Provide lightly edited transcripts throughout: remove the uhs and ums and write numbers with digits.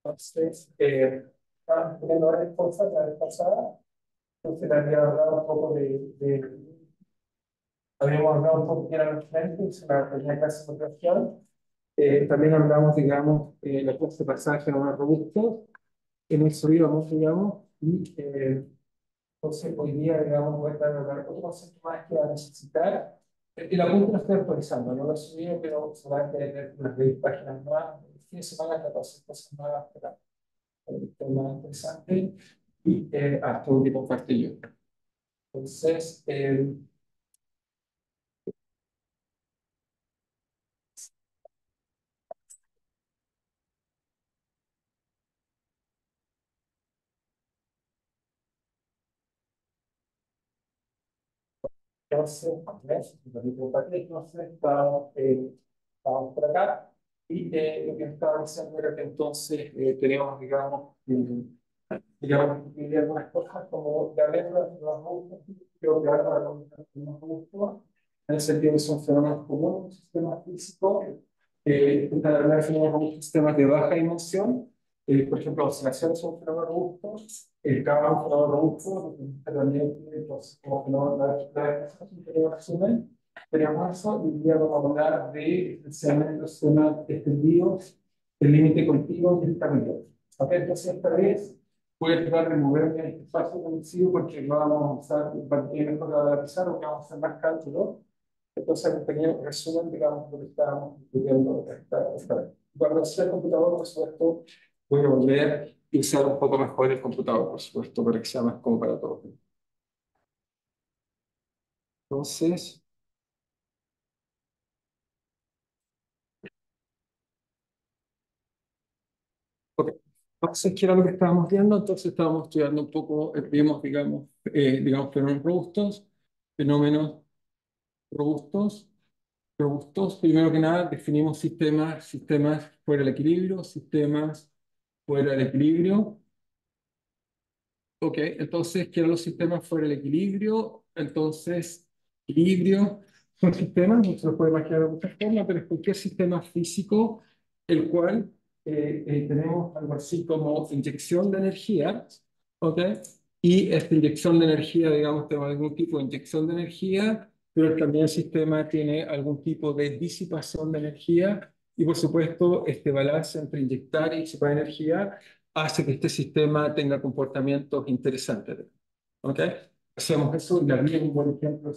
Entonces, estábamos teniendo varias cosas la vez pasada. Entonces, le había hablado un poco habíamos hablado un poco de la referente, se la tenía clase de motivación. También hablamos, digamos, la clase de pasaje a unos robustos. En eso íbamos, digamos, y entonces hoy día, digamos, voy a hablar otro concepto más que va a necesitar. El apunte lo estoy actualizando, no lo he subido, pero se van a tener unas 10 páginas más. El fin de semana 14 cosas nuevas para el tema interesante y hasta un tipo partido. Entonces, ¿ves? Entonces, estamos por acá. Y lo que estaba diciendo era que entonces teníamos, digamos, que algunas cosas como de haber los gustos, creo que ahora los gustos, en el sentido que son fenómenos comunes, un sistema físico, intentar hablar de fenómenos sistemas de baja dimensión, por ejemplo, oscilaciones son fenómenos robustos, el cambio es un fenómeno robusto, también entonces, como fenómeno de la resumen, teníamos eso, y ya vamos a hablar de esencialmente los sistemas extendidos, el límite continuo y el territorio. Ok, entonces esta vez voy a tratar de moverme en este espacio conocido porque no vamos a usar un partido mejor de analizar o que vamos a hacer más cálculo. Entonces, un pequeño resumen, digamos, de lo que estábamos discutiendo esta vez. Cuando sea el computador, por supuesto, voy a volver y usar un poco mejor el computador, por supuesto, para que sea más cómodo para todos. Entonces, ok. Entonces, ¿qué era lo que estábamos viendo? Entonces, estábamos estudiando un poco, vimos, digamos, fenómenos robustos, fenómenos robustos. Robustos, primero que nada, definimos sistemas fuera del equilibrio, sistemas fuera del equilibrio. Ok, entonces, ¿qué eran los sistemas fuera del equilibrio? Entonces, equilibrio son sistemas, no se lo puede imaginar de muchas formas, pero es cualquier sistema físico el cual tenemos algo así como inyección de energía, ¿ok? Y esta inyección de energía, digamos, tenemos algún tipo de inyección de energía, pero también el sistema tiene algún tipo de disipación de energía y, por supuesto, este balance entre inyectar y disipar energía hace que este sistema tenga comportamientos interesantes. ¿Ok? Hacemos eso y la vida es un buen ejemplo.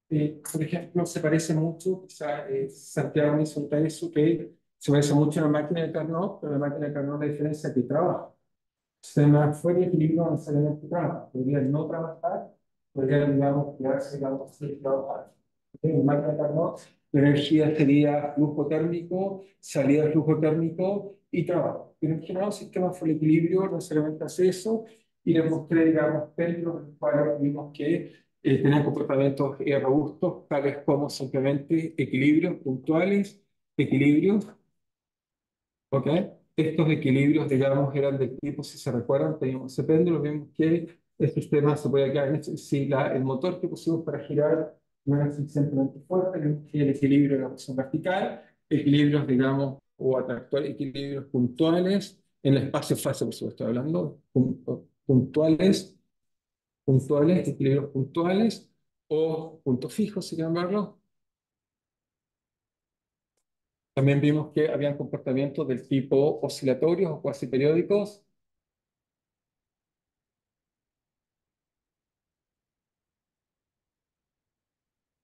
Por ejemplo, se parece mucho, quizá Santiago me hizo eso, que se parece mucho a la máquina de Carnot, pero la máquina de Carnot, la diferencia es que trabaja. Sistema fuera de equilibrio no necesariamente trabaja. Podría no trabajar, podría, digamos, quedarse, digamos, sin trabajar. En máquina de Carnot, la energía sería flujo térmico, salida de flujo térmico y trabajo. Pero en general, el sistema fuera de equilibrio no necesariamente hace eso, y le mostré, digamos, péndulos en los cuales vimos que tenían comportamientos robustos, tales como simplemente equilibrios puntuales, equilibrios. ¿Ok? Estos equilibrios, digamos, eran del tipo, si se recuerdan, teníamos ese péndulo, vimos que el sistema se podía quedar en hecho, si el motor que pusimos para girar no era suficientemente fuerte, vimos que el equilibrio era la presión vertical, equilibrios, digamos, o atractores, equilibrios puntuales, en el espacio-fase, por supuesto, estoy hablando, puntuales, equilibrios puntuales, o puntos fijos, si quieren verlo. También vimos que habían comportamientos del tipo oscilatorios o cuasi periódicos.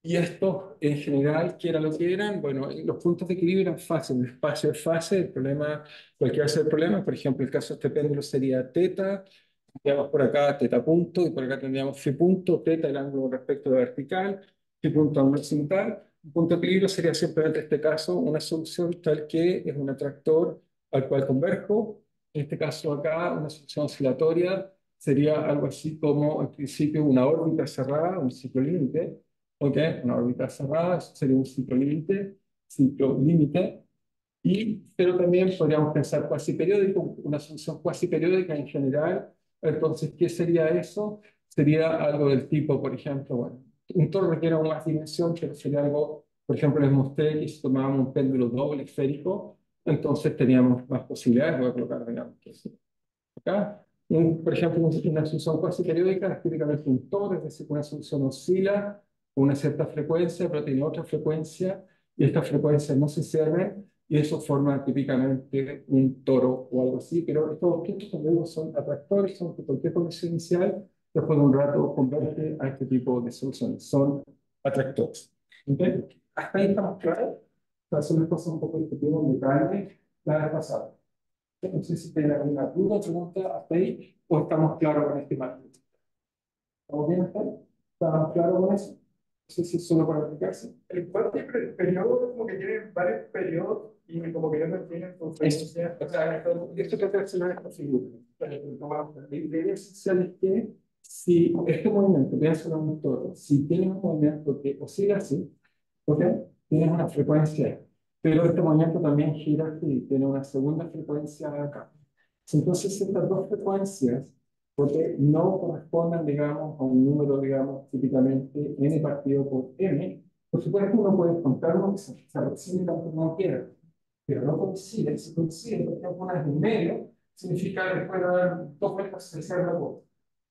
Y estos, en general, ¿qué era lo que eran? Bueno, los puntos de equilibrio eran fáciles, el espacio es fase, el problema, cualquiera sea el problema, por ejemplo, el caso de este péndulo sería teta, tendríamos por acá teta punto, y por acá tendríamos phi punto, teta el ángulo respecto a la vertical, phi punto ángulo horizontal. Un punto de equilibrio sería simplemente, en este caso, una solución tal que es un atractor al cual converjo. En este caso acá, una solución oscilatoria sería algo así como, en principio, una órbita cerrada, un ciclo límite. ¿Ok? Una órbita cerrada, eso sería un ciclo límite, pero también podríamos pensar cuasi periódico, una solución cuasi periódica en general. Entonces, ¿qué sería eso? Sería algo del tipo, por ejemplo, bueno, un toro requiere aún más dimensión, pero sería algo, por ejemplo, les mostré que si tomábamos un péndulo doble esférico, entonces teníamos más posibilidades de colocar, digamos, que sí. Acá, por ejemplo, una solución cuasi periódica es típicamente un toro, es decir, una solución oscila con una cierta frecuencia, pero tiene otra frecuencia, y esta frecuencia no se cierra, y eso forma típicamente un toro o algo así, pero estos objetos, como digo, son atractores, son que cualquier condición inicial, después de un rato convierte a este tipo de soluciones, son atractores. ¿Okay? Hasta ahí estamos claros. Estas son las cosas un poco discutidas en detalle la vez pasada. No sé si tienen alguna duda o pregunta hasta ahí, o estamos claros con este marco. ¿Estamos bien hasta ahí? ¿Estamos claros con eso? No sé si es solo para aplicarse. El cuarto periodo como que tiene varios periodos y como que no tiene frecuencia. O sea, esto trata de hacer una figura. La idea esencial es que si este movimiento, piensa en un toro, si tiene un movimiento que oscila así, ¿ok? Tienes una frecuencia, pero este movimiento también gira y tiene una segunda frecuencia acá. Entonces, estas dos frecuencias, porque no corresponden, digamos, a un número, digamos, típicamente n partido por m, por supuesto uno puede contar uno que se aproxime tanto como quiera, pero no coincide. Si coincide, por ejemplo, una es en medio, significa que puede haber dos vueltas se cierra la curva.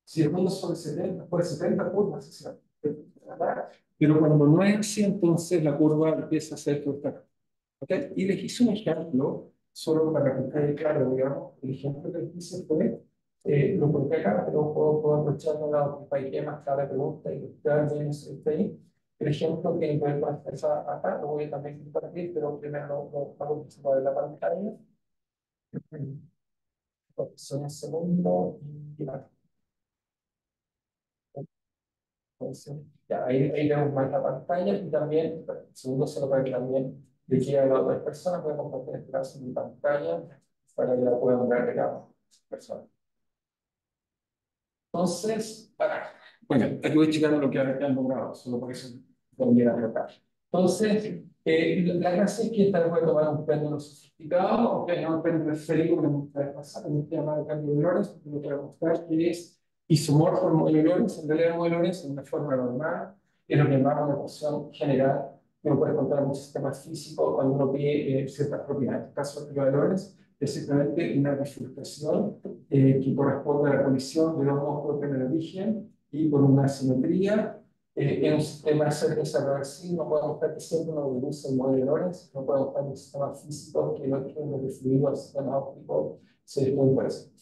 Si el mundo es sobre 70, por 70 curvas se cierra. Pero cuando no es así, entonces la curva empieza a ser frustrada. ¿Okay? Y les hice un ejemplo, solo para que quede claro, digamos, el ejemplo que les hice fue, lo coloqué acá, pero puedo aprovechar para que más clara pregunta y que alguien esté ahí. El ejemplo que voy a expresar acá, lo voy a también compartir, pero primero lo hago de la pantalla. Son un segundo y ya. Entonces, ya, ahí vemos más la pantalla y también, segundo, solo para que también le quede a las otras personas, voy a compartir este caso en mi pantalla para que la puedan ver, digamos, las personas. Entonces, bueno, aquí voy checando lo que han logrado, solo por eso voy a tratar. Entonces, la gracia es que esta vez voy a tomar un péndulo sofisticado, o no un péndulo esférico que me gusta pasar, que me llama el cambio de Lorentz, porque lo que voy a mostrar que es isomorfo el modelo de Lorentz, en realidad el modelo de Lorentz es una forma normal, es lo que llamamos una ecuación general, que uno puede encontrar en un sistema físico cuando uno pide ciertas propiedades. En este caso, de Lorentz es simplemente una bifurcación que corresponde a la colisión de dos monstruos en el origen y con una simetría. En un sistema reversible no podemos estar que siempre uno deduce el modelo de Lorentz, no podemos estar en un sistema físico que no tiene definido el sistema óptico, se descubre por eso.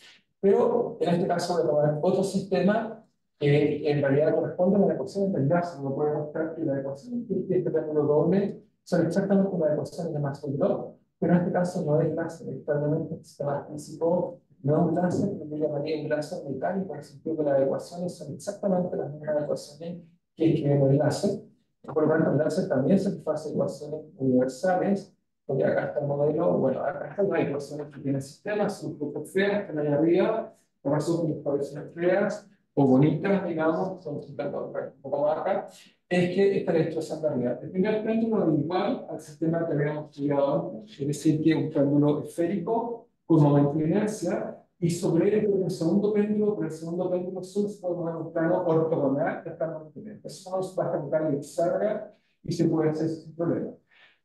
Pero en este caso voy a tomar otro sistema que en realidad corresponde a la ecuación de enlace. No puede mostrar que la ecuación de este término doble son exactamente las ecuaciones de Maxwell-Lorentz, pero en este caso no es láser, externamente el sistema físico no es un láser, yo llamaría un láser mecánico, en el sentido que las ecuaciones son exactamente las mismas ecuaciones que escriben el láser. Por lo tanto, el láser también satisface ecuaciones universales, porque acá está el modelo, bueno, acá están las ecuaciones que tiene el sistema, son un poco feas, están ahí arriba, por razón de ecuaciones feas o bonitas, digamos, son un poco más acá, es que esta electroción de arriba. El primer péndulo es igual al sistema que habíamos estudiado antes, es decir, que es un péndulo esférico con momento de inercia, y sobre él el segundo péndulo, pero el segundo péndulo solo se puede poner un plano ortogonal de plano de inercia. Eso no se va a ejecutar en Hexagra y se puede hacer sin problema.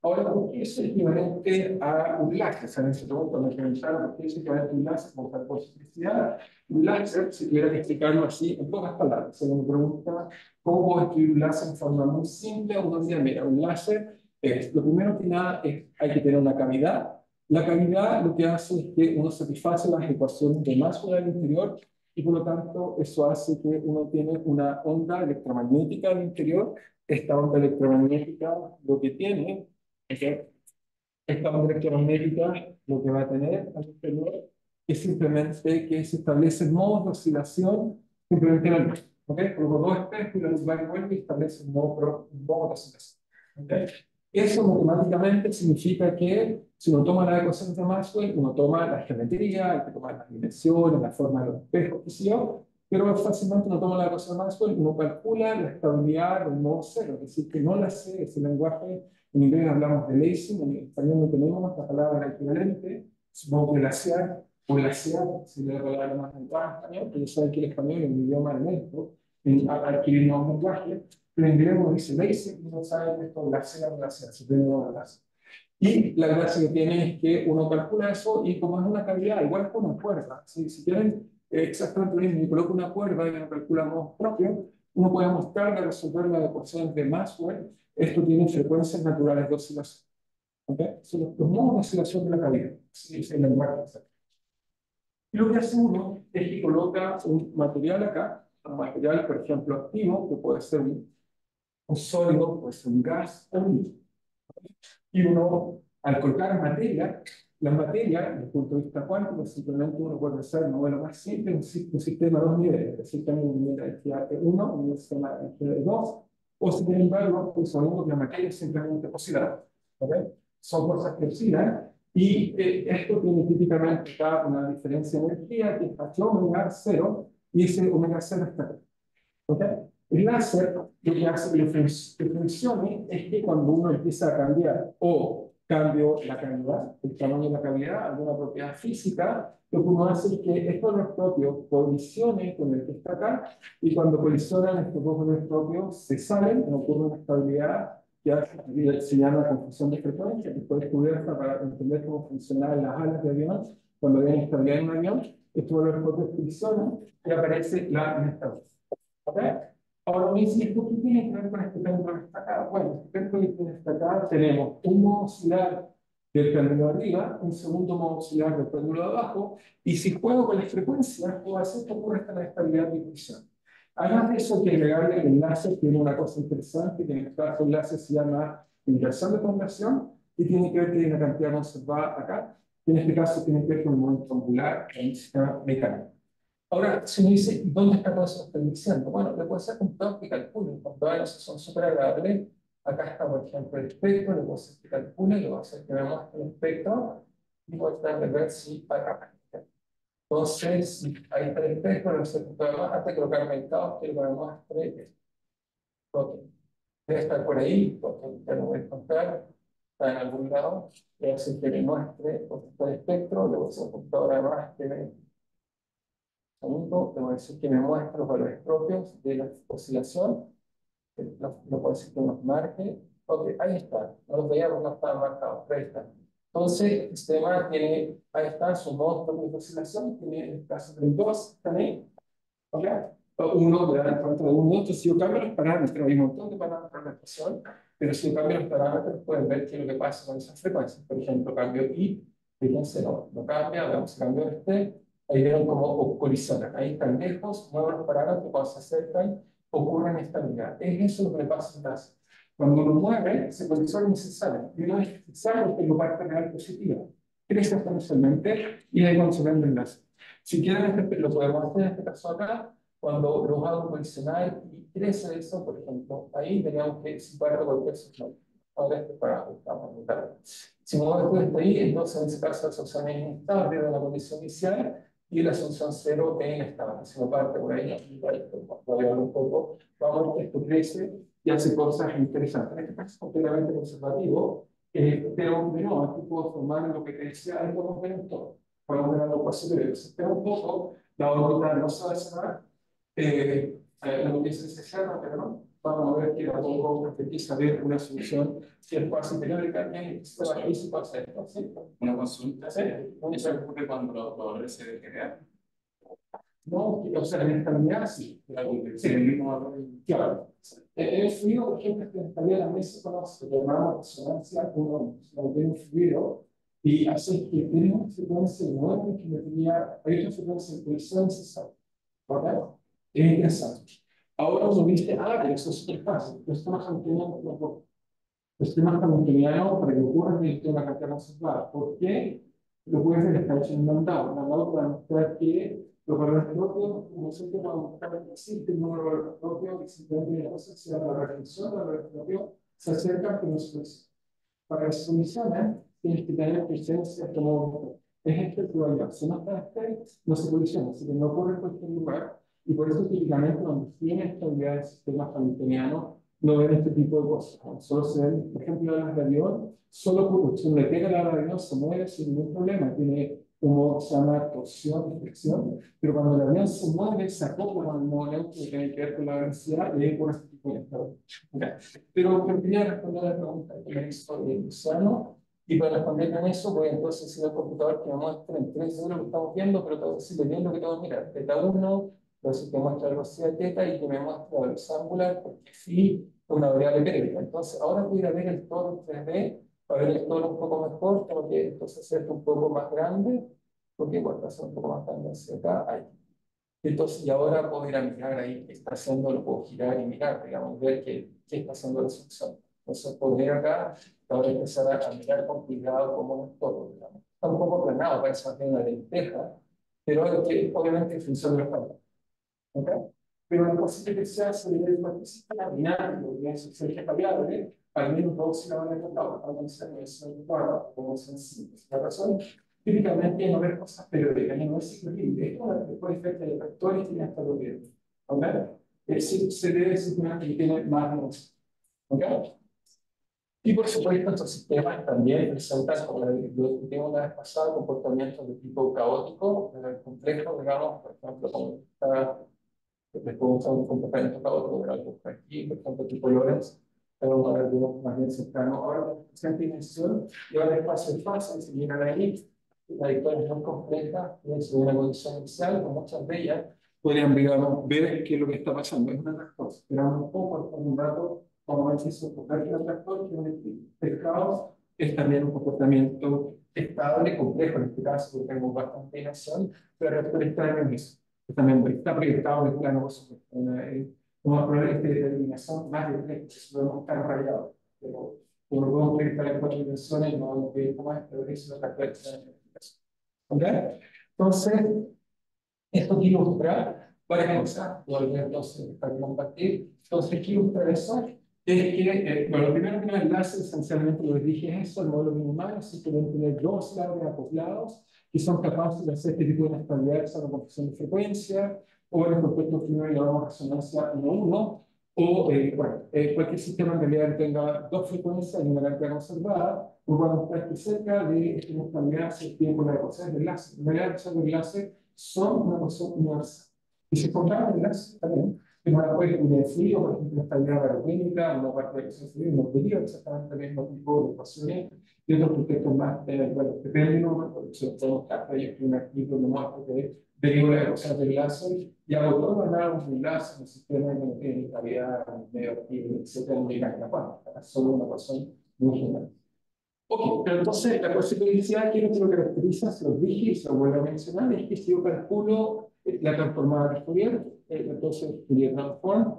Ahora, ¿por qué es equivalente a un láser? ¿Saben? Se preguntan, me preguntaron, ¿por qué es equivalente a un láser con tal posibilidad? Un láser, si tuviera que explicarlo así, en pocas palabras, se me pregunta cómo puedo escribir un láser en forma muy simple. Uno diría, mira, un láser es, lo primero que nada, es, hay que tener una cavidad. La cavidad lo que hace es que uno satisface las ecuaciones de Maxwell al interior y por lo tanto eso hace que uno tiene una onda electromagnética al interior. Esta onda electromagnética lo que tiene es que esta onda electromagnética lo que va a tener al interior es simplemente que se establecen modos de oscilación simplemente en la luz. ¿Okay? Por los dos espejos y la luz va y vuelve y establece un modo de oscilación. ¿Okay? Eso matemáticamente significa que si uno toma las ecuaciones de Maxwell, uno toma la geometría, hay que tomar las dimensiones, la forma de los espejos, qué sé yo, pero fácilmente uno toma la ecuación de Maxwell, uno calcula la estabilidad del modo cero, es decir, que no la sé, ese lenguaje, en inglés hablamos de lacing, en español no tenemos la palabra equivalente, supongo que glaciar o glaciar sería la palabra más adecuada en español, pero ya saben que el español es un idioma lento en adquirir nuevos lenguajes, pero en inglés uno dice lacing y no sabe que esto glaciar, glaciar, se tiene una glaciar. Y la gracia que tiene es que uno calcula eso y como es una cavidad, igual como una cuerda, si quieren exactamente lo mismo y coloca una cuerda y uno calcula modos propios, uno puede mostrar de resolver las ecuaciones de Maxwell. Esto tiene frecuencias naturales de oscilación. ¿Okay? Son los modos de oscilación de la cavidad. Así es el lenguaje exacto. Y lo que hace uno es que coloca un material acá, un material, por ejemplo, activo, que puede ser un sólido, puede ser un gas o un líquido. Y uno, al colocar materia, la materia, desde el punto de vista cuántico, simplemente uno puede hacer un modelo más simple, un sistema de dos niveles, es decir, también un nivel de energía E1, un sistema de energía E2, o si sin embargo, suponiendo que la materia es simplemente oscilada. ¿Okay? Son cosas que oscilan, y esto tiene típicamente acá una diferencia de energía que es H omega 0, y ese omega 0 está acá. ¿Okay? El láser lo que hace que funcione es que cuando uno empieza a cambiar o cambio la cavidad, el tamaño de la cavidad, alguna propiedad física, lo que uno hace es que estos valores propios colisionen con el que está acá, y cuando colisionan estos dos valores propios se salen, ocurre una estabilidad que se llama confusión de frecuencia, que fue descubierta para entender cómo funcionan las alas de avión. Cuando hay inestabilidad en un avión, estos valores propios colisionan y aparece la inestabilidad. ¿Okay? Ahora me dice, ¿esto qué tiene que ver con este péndulo que está acá? Bueno, este péndulo que está acá tenemos un modo oscilar del péndulo de arriba, un segundo modo oscilar del péndulo de abajo, y si juego con las frecuencias, puedo hacer que ocurra esta inestabilidad de intuición. Además de eso, hay que agregarle que el láser tiene una cosa interesante, que en este caso el láser se llama inversión de conversión, y tiene que ver que hay una cantidad conservada acá, que en este caso tiene que ver con el momento angular en el sistema mecánico. Ahora, si me dice, ¿dónde está todo eso que estoy diciendo? Bueno, le puede ser computados que calculen, computadoras son súper agradables. Acá está, por ejemplo, el espectro, le puedo hacer que calcule, le voy a hacer que me muestre el espectro, y voy a tratar de ver si acá. Entonces, ahí está el espectro, lo sé que hasta que colocar mercados, quiero que me muestre esto. Ok, debe estar por ahí, porque ya lo voy a encontrar, está en algún lado. Le voy a hacer que me muestre, porque está el espectro, le voy a hacer un computador además que me segundo, le voy a decir que me muestre los valores propios de la oscilación. Lo puedo decir que nos marque. Ok, ahí está. No los veíamos, no estaban marcados, pero ahí está. Entonces, el sistema tiene, ahí están sus modos propios de oscilación. Tiene el caso del 2 también. ¿Ok? Uno le da cuenta de uno. Entonces, si yo cambio los parámetros, hay un montón de parámetros de la ecuación, pero si yo cambio los parámetros, pueden ver qué es lo que pasa con esas frecuencias. Por ejemplo, cambio I, fíjense, no cambia, veamos cambio ahí vieron cómo colisionan. Ahí están lejos, mueven los parámetros, cuando se acercan, ocurren estabilidad. Es eso lo que le pasa en láser. Cuando lo mueve, se colisionan y se salen. Y una vez que se salen, tengo parte real positiva. Crece exponencialmente y ahí cuando se vende el láser. Si quieren, lo podemos hacer en este caso acá, cuando los hago colisionar y crece eso, por ejemplo, ahí teníamos que separar cualquier señal. Ahora este parámetro estamos en tal. Si muevo esto ahí, entonces en ese caso la asunción es inestable de la condición inicial y la asunción cero es inestable. Si no parte por ahí, voy a ver un poco, vamos a ver que esto crece y hace cosas interesantes. En este caso es completamente conservativo, pero no, aquí puedo formar lo que te decía, ahí podemos ver en todo. Podemos ver algo posible. Espera un poco, la órbita no se va a cerrar, la noticia se cierra, pero no. Vamos a ver que a poco empieza a ver una solución si es cuasi periódica en el sistema físico hacer esto, ¿sí? Una consulta, ¿sí? ¿No se ocurre cuando los valores se degeneran? No, o sea, en estabilidad sí. Sí, el mismo. Claro. El fluido, por ejemplo, que en estabilidad también se conoce, lo llamamos resonancia, uno ve un fluido y hace que tiene una frecuencia nueva que no tenía, hay otra frecuencia de colisión necesaria. ¿Verdad? Es interesante. Ahora uno dice, pero eso es súper fácil. Los sistemas hamiltonianos no. Los sistemas hamiltonianos, para que ocurra, necesitan una cantidad conservada. ¿Por qué? Lo puedes ver, está hecho en mandado. Mandado para mostrar que los valores propios, como siempre, para mostrar que existe un número de valores propios, y simplemente una cosa, si la reflexión de los valores propios se acerca, pero no se parece. Para que se solucione, tienes que tener presencia como es este probabilidad. Si no está este, no se colisiona, así que no ocurre en cualquier lugar. Y por eso, típicamente, cuando tiene estabilidad del sistema hamiltoniano, no ven este tipo de cosas. Solo se ven, por ejemplo, las de avión, solo ocurre, si le pega la de avión, se mueve sin ningún problema. Tiene un modo que se llama torsión, deflexión, pero cuando el avión se mueve, se acopla con el modo neutro que tiene que ver con la velocidad, y ahí por este tipo de estado. Pero quería responder a la pregunta que me hizo Luciano, Y para responder en eso, voy entonces a decir al computador que me muestre en 3D lo que estamos viendo, pero tengo que decirle bien lo que tengo que mirar. Teta 1, entonces que muestra la velocidad de teta y que me muestra la velocidad angular, porque sí es una variable periódica. Entonces, ahora voy a ir a ver el toro en 3D, para ver el toro un poco mejor, tengo que entonces hacerlo un poco más grande, porque igual va a ser un poco más grande hacia acá, ahí. Entonces, y ahora puedo ir a mirar ahí qué está haciendo, lo puedo girar y mirar, digamos, ver qué está haciendo la solución. Entonces, puedo ir acá, ahora empezar a mirar con cuidado cómo es todo, digamos. Está un poco aplanado, parece más bien una lenteja, pero es que obviamente funciona mejor. ¿Ok? Pero la posible que sea sobre el participante dinámico, que es el variable, al menos dos se la van a encontrar, a veces es un cuadro, como sencillo. La razón, típicamente no ver cosas periódicas, y no es cicloide, esto es por efecto de factores que ya está ocurriendo. ¿Ok? Se debe situar que tiene más de dos. ¿Ok? Y por supuesto, estos sistemas también presentan, como lo discutimos la vez pasada, comportamientos de tipo caótico, complejo, digamos, por ejemplo, como está después usar un comportamiento caótico de algo por aquí, por ejemplo, tipo Lorenz, pero algo más bien cercano. Ahora, la función dimensión lleva el espacio de fase, y si llegan ahí, la victoria es muy compleja, es una condición inicial, con muchas de ellas, podrían, digamos, ver qué es lo que está pasando. Es una tractor. Esperamos un poco, con un rato, como a veces soportar que el tractor, que el caos es también un comportamiento estable, complejo, en este caso, porque tenemos bastante dimensión, pero el tractor está en eso también está proyectado en el plano, por supuesto. Vamos a poner esta determinación más de tres, podemos estar rayados, pero como lo podemos proyectar en cuatro dimensiones, no vamos a ver cómo es, pero eso es la práctica. ¿Ok? Entonces, esto ilustra varias cosas, voy a entonces para compartir. Entonces, ¿qué ilustra eso? Es que, bueno, lo primero que nos enlace, esencialmente lo que dije es eso, el modelo minimal, es simplemente tener dos lados acoplados que son capaces de hacer este tipo de inestabilidad, esa confección de frecuencia, o en el contexto primero llamamos resonancia 1-1, o cualquier sistema en realidad que tenga dos frecuencias y una cantidad conservada, o cuando está cerca de esta inestabilidad se tiene con la ecuación de enlace. En realidad, las ecuaciones de enlace son una ecuación universal. Y se encontraba enlace también, que no la puede definir, por ejemplo, estabilidad barométrica, una parte de la ecuación civil, no debería exactamente el mismo tipo de ecuaciones y otros contextos más, bueno, depende de uno, porque se lo podemos captar y escribir un artículo de muestra que deriva de cosas de enlace y hago todo los análisis de enlace en el sistema de calidad, medio activo, etcétera, en mecánica cuántica, solo una ecuación muy general. Ok, pero entonces la posibilidad que lo caracteriza, se los dije y se lo vuelvo a mencionar, es que si yo calculo la transformada de Fourier, entonces Fourier transform,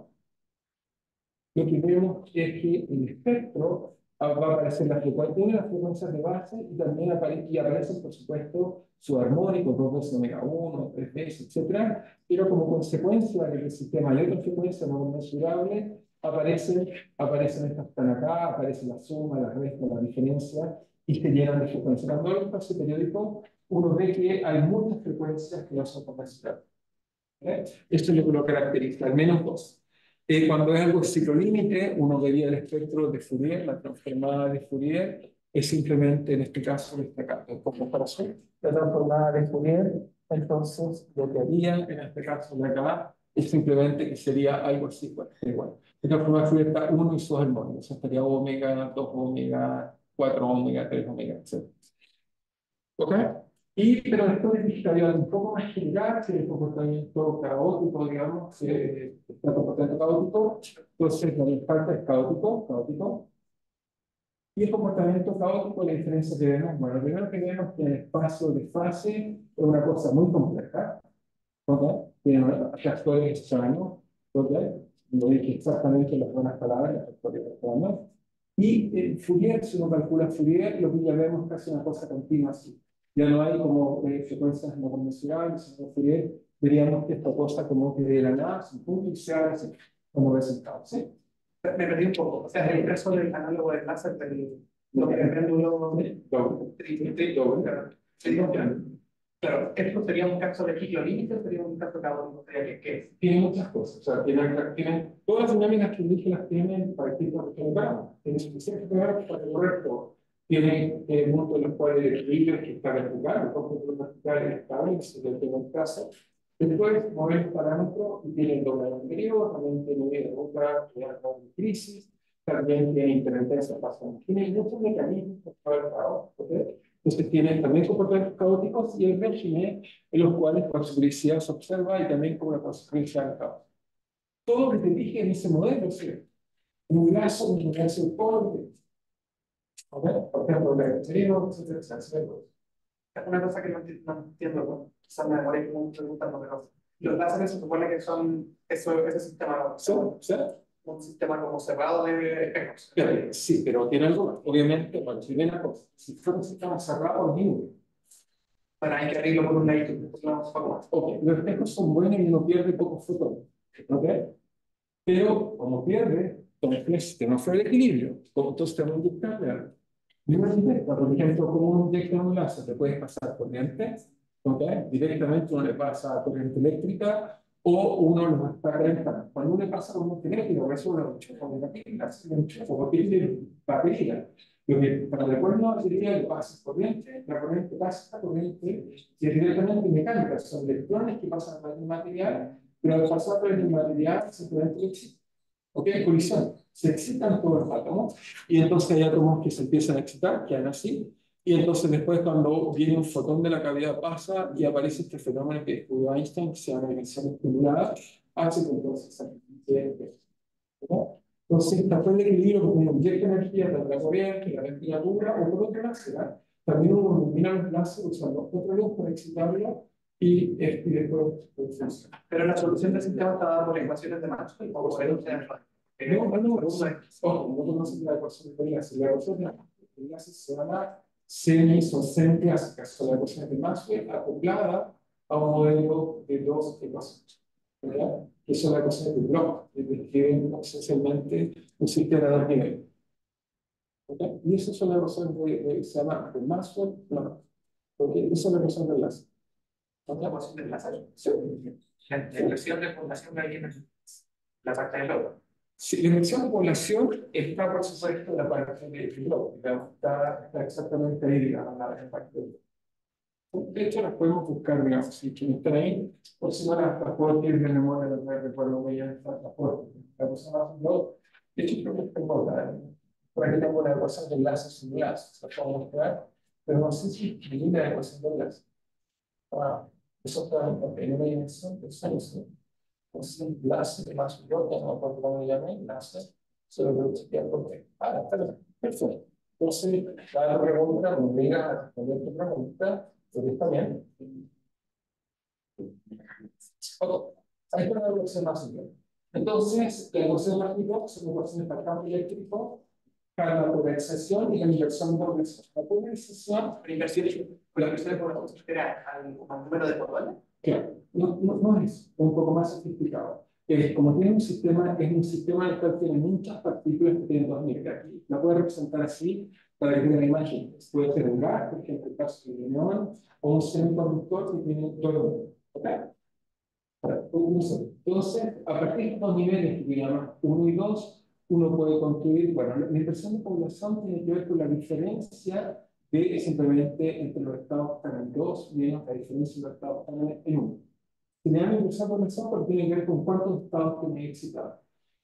lo que vemos es que el espectro va a aparecer una de las frecuencias de base y también aparecen, por supuesto, subarmónicos, dos veces omega 1, tres veces, etcétera, pero como consecuencia de que el sistema de otra frecuencia no mensurable, aparecen estas que están acá, aparece la suma, la resta, la diferencia, y se llenan de frecuencias. Cuando hay un espacio periódico, uno ve que hay muchas frecuencias que no son convencionales. Esto es lo que lo caracteriza, al menos dos. Cuando es algo ciclolímite, uno vería el espectro de Fourier, la transformada de Fourier, es simplemente en este caso destacado. Como para hacer la transformada de Fourier, entonces lo que haría en este caso de acá es simplemente que sería algo así, pues, igual. La transformada de Fourier está 1 y sus armónicos, estaría omega, 2 omega, 4 omega, 3 omega, etc. ¿Ok? Pero después estaría un poco más general, que el comportamiento caótico, digamos, el comportamiento caótico, entonces la descarga es caótico, y el comportamiento caótico, la diferencia que vemos, bueno, lo primero que vemos es que el espacio de fase es una cosa muy compleja, ¿ok? Tiene factores extraños, ¿ok? Lo dije exactamente en las buenas palabras, los factores extraños. Y Fourier, si uno calcula Fourier, lo que ya vemos es casi una cosa continua así. Ya no hay como frecuencias no convencionales, sino Fourier, veríamos que esta cosa como que de la nada, sin punto y se abre así, como resultado, ¿sí? Me perdí un poco. O sea, el caso del análogo del láser lo que péndulo claro, esto sería un caso de ciclolímite o sería un caso caótico. Sería que tiene muchas cosas. O sea, tienen todas las dinámicas que dije las tienen para que tienen suficiente para correr todo. Tienen muchos de los cuales el equilibrio que está vertical, el conjunto vertical es estable, que se le tiene el caso. Después, mover los parámetros y tiene el doble anterior, también tiene otra que es la crisis. también tiene interferencia espacial. Tiene muchos mecanismos trabajados, ¿ok? Entonces tiene también comportamientos caóticos y el régimen en los cuales por publicidad se observa y también como la consecuencia del caos. Todo lo que te dije en ese modelo, ¿sí? Un brazo pobre, ¿ok? Por ejemplo, la exterior, etcétera. Una cosa que no entiendo, ¿no? Quizás me demoré como preguntando, pero los láseres se supone que son ese sistema, ¿Sí? ¿Sí? un sistema como cerrado de espejos. Sí, pero tiene algo más. Obviamente, cuando si viene a cosa, si fuera un sistema cerrado, libre. Bueno, hay que abrirlo por un ladito, por una forma. Ok, los espejos son buenos y uno pierde pocos fotones. ¿Ok? Pero como pierde, entonces te no fue el equilibrio. Entonces te va a inyectar de una directa, por ejemplo, como uno inyecta un láser, te puedes pasar corriente, ¿ok? Directamente uno le pasa corriente eléctrica o uno lo va a estar calentando. Cuando uno le pasa corriente eléctrica, por eso uno lo enchufa con batería, lo enchufa porque tiene batería. Lo que para el cual no batería le pasa corriente, la corriente pasa corriente y es directamente mecánica, son electrones que pasan por el material, pero al pasar por el material simplemente existe. ¿Ok? Colisión. Se excitan todos los átomos y entonces hay átomos que se empiezan a excitar, quedan así, y entonces después cuando viene un fotón de la cavidad pasa y aparece este fenómeno que descubrió Einstein, que se llama emisión estimulada, hace que entonces se amplifique. ¿No? Entonces, está fue el equilibrio porque uno inyecta energía de la corriente, la temperatura o por otro láser. También uno ilumina los láseres usando otra luz para excitarla y después funciona. Pero la solución del sistema está dada por ecuaciones de Maxwell o por el no conocen la ecuación de Enlace. La ecuación de Enlace se llama semis o semiclásicas. Son la ecuación de Maxwell acoplada a un modelo de dos ecuaciones, ¿verdad? Que son las ecuaciones de Bloch, que describen esencialmente un sistema de dos niveles. ¿Okay? Y esas son las ecuaciones se llama de Maxwell-Bloch. Porque esa es la ecuación de Enlace. la ecuación de Enlace. Sí. La ecuación de fundación de alguien es la parte del otro. Sí, la inversión de población está, por supuesto, en la parte de globo, digamos, está exactamente ahí, digamos, en la parte de globo. De hecho, las podemos buscar, digamos, si quieren estar ahí, por si no las puedo decir de memoria, no me recuerdo muy bien las puedo. La cosa más globo. De hecho, creo que tengo por aquí tengo una ecuación de enlaces sin enlaces, la puedo mostrar, pero no sé si escribí la ecuación de enlaces. Eso está en una dimensión de eso. Entonces, enlace más un bloque, no me acuerdo cómo le llamé, enlace, se lo voy a chequear porque, está bien, perfecto. Entonces, la pregunta, me obliga a responder tu pregunta, pero está bien. Ok, ahí está la ecuación más simple. Entonces, la ecuación más simple son ecuaciones para el campo eléctrico, para la polarización y la inversión de polarización. La polarización, la inversión por la se crea al número de fotones. claro, no es un poco más sofisticado. Como tiene un sistema, es un sistema en el cual tiene muchas partículas que tienen dos niveles. Aquí la puedo representar así para que tengan la imagen. Puede ser un gas, por ejemplo, el caso de neón, o un semiconductor que tiene dos niveles. ¿Ok? Entonces, a partir de estos niveles que llaman 1 y 2, uno puede construir, bueno, la inversión de población tiene que ver con la diferencia de simplemente entre los estados que están en 2 menos la diferencia de los estados que están en 1. Generalmente inversión de población porque tiene que ver con cuántos estados tiene excitado.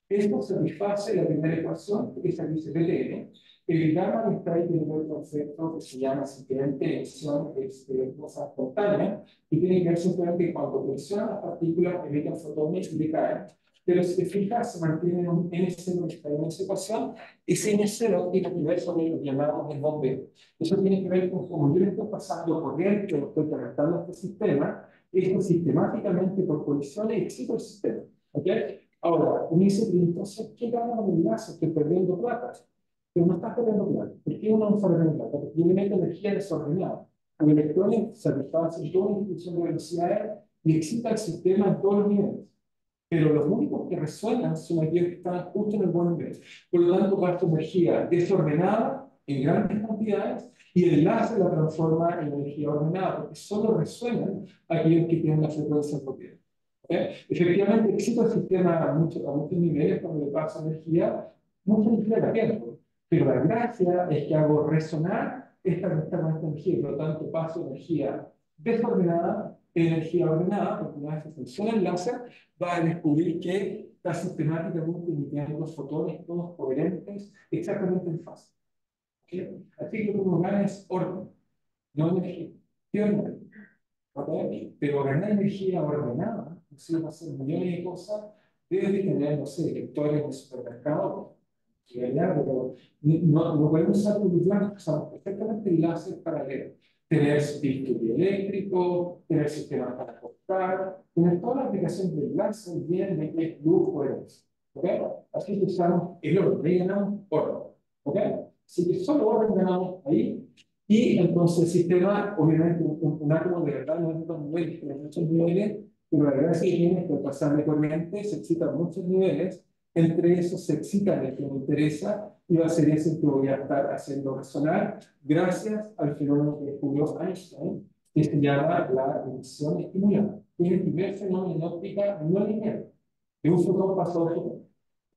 Esto satisface la primera ecuación que se dice BTN. El gamma está ahí tiene un concepto que se llama simplemente emisión de cosas espontáneas y tiene que ver simplemente cuando presionan las partículas emiten fotones y decaen. Pero si te fijas, se mantiene en N0 que está en esa ecuación, y ese N0 tiene que ver con lo que llamamos el bombeo. Eso tiene que ver con cómo yo le estoy pasando corriente o estoy conectando a este sistema, esto sistemáticamente por colisiones excita el sistema. ¿Ok? Ahora, uno dice, entonces, ¿qué gano con el láser? Estoy perdiendo plata. Pero no estás perdiendo plata. ¿Por qué uno no está perdiendo plata? Porque tiene energía desordenada. Los electrones satisfacen toda la institución de velocidades y excita el sistema en todos los niveles. Pero los únicos que resuenan son aquellos que están justo en el buen nivel. Por lo tanto, gasto energía desordenada en grandes cantidades y el láser la transforma en energía ordenada, porque solo resuenan aquellos que tienen la frecuencia propia. Efectivamente, existe el sistema a muchos niveles cuando le pasa energía, mucha energía la pierdo. Pero la gracia es que hago resonar esta energía, por lo tanto paso energía desordenada, energía ordenada, porque una vez que funciona el láser, va a descubrir que está sistemáticamente emitiendo fotones todos coherentes, exactamente en fase. ¿Okay? Así que lo que uno gana es orden, no energía. ¿Qué orden? ¿Okay? Pero ganar energía ordenada, si vas a hacer millones de cosas, debes de tener, no sé, lectores de supermercado, pero no podemos usar un blanco, usamos perfectamente el láser para leer. Tener bisturí eléctrico, tener sistemas para cortar, tener toda la aplicación del láser bien de qué luz podemos. ¿Okay? Así que usamos el orden, ahí ganamos orden. ¿Okay? Así que solo orden ganamos ahí. Y entonces el sistema, obviamente, un átomo de verdad no es de dos niveles, tiene muchos niveles, pero la gracia que tiene es que al pasar de corriente se excitan muchos niveles, entre esos se excita el que me interesa y va a ser ese el que voy a estar haciendo resonar gracias al fenómeno que descubrió Einstein, que se llama la emisión estimulada. Es el primer fenómeno en óptica no lineal. De un fotón pasó a otro.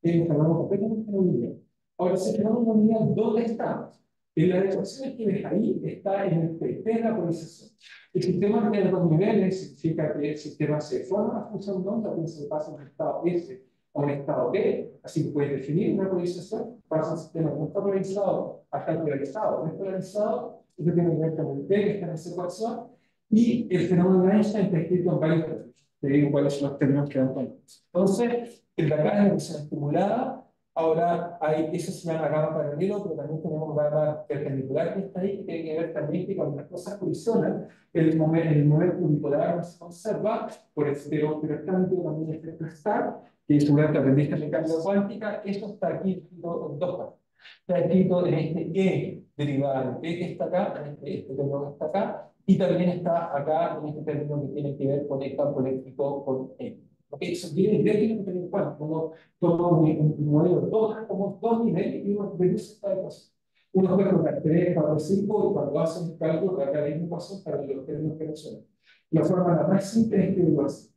Es un fenómeno completamente no lineal. Ahora, ese fenómeno no lineal, ¿dónde está? En las ecuaciones que ves ahí está en el PP de la polarización. El sistema tiene dos niveles, significa que el sistema se forma una función de onda, que se pasa de un estado S a un estado B, así que puedes definir una polarización, pasa un sistema que no está polarizado a estar polarizado. No es polarizado, esto tiene que ver con el P que está en esa ecuación, y el fenómeno de Einstein está escrito en varios términos. Te digo cuáles son los términos que dan con eso. Entonces, el de acá es la emisión estimulada. Ahora, eso se llama gama paralelo, pero también tenemos gama perpendicular que está ahí, que tiene que ver también que cuando las cosas colisionan, el momento unipolar no se conserva, por el estereostático también efecto Stark, que es un gran aprendiste de mecánica cuántica. Eso está aquí escrito en dos partes. Está escrito en este E derivada de P que está acá, en este término que está acá, y también está acá en este término que tiene que ver con el campo eléctrico con E. Okay, eso tiene directamente que tener en cuenta. Como un modelo como dos niveles y uno reduce esta ecuación. Uno puede colocar 3, 4, 5 y cuando hacen un cálculo para cada misma ecuación para los términos que resuelven. La forma la más simple es que lo hace.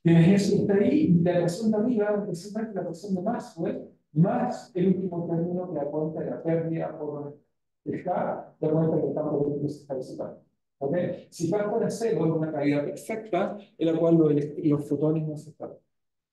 Tienes eso que está ahí y la ecuación de arriba es la ecuación de Maxwell más el último término que da cuenta de la pérdida por el K, da cuenta que el campo eléctrico se está disipando. ¿Okay? Si falta de cero es una caída perfecta en la cual los fotones no se escapan.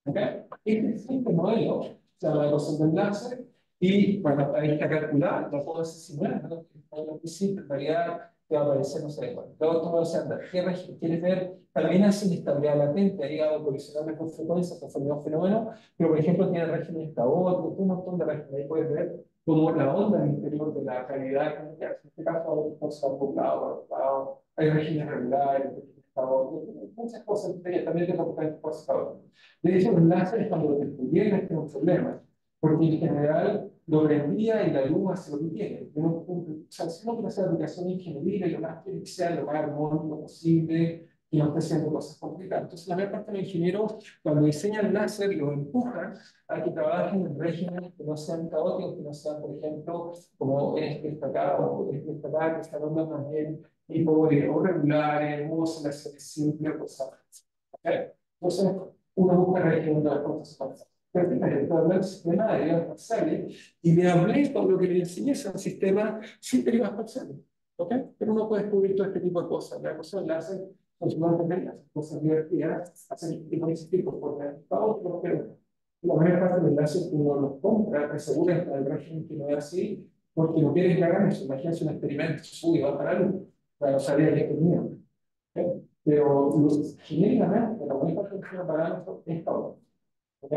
¿Okay? Este modelo se llama la ecuación del láser y bueno, ahí está calculada, la puedo hacer simular, ¿no? Es muy simple, en realidad te va a aparecer, no sé, bueno, luego tú vas a andar, ¿qué régimen quieres ver? También hace inestabilidad latente, ahí hago colisionales con frecuencias, se forma un fenómeno, pero por ejemplo tiene regímenes caóticos, un montón de regímenes, ahí puedes ver como la onda al interior de la cavidad, en este caso hay cosas por lado, hay regímenes regulares, muchas cosas, también te comportan cosas caóticas. De hecho, los láseres cuando los descubrieron es un problema, porque en general lo prendía y la luz hace lo que quiere. O sea, si uno quiere hacer aplicación de ingeniería, lo más quiere que sea lo más armónico posible y no esté haciendo cosas complicadas. Entonces, la mayor parte de los ingenieros, cuando diseñan láser, los empujan a que trabajen en regímenes que no sean caóticos, que no sean, por ejemplo, como este que está acá, o este que está acá, que están ondas más bien tipo o regulares, o soluciones simples, cosas así. ¿Okay? Entonces, uno busca regímenes de las cosas falsas. Pero fíjate, el sistema de derivadas parciales y le hablé todo lo que le enseñé es un sistema sin derivadas parciales. ¿Ok? Pero uno puede descubrir todo este tipo de cosas. La cosa la hacen con sus materias, cosas divertidas, hacen tipo de tipo por otro, pero la mayor parte del láser uno los compra, asegura el régimen que no es así, porque no quieren que hagan eso. Imagínense un experimento, sube y baja la luz, para no saber qué tenía. Pero genéricamente, la mayor parte de los parámetros es caótico. ¿Ok?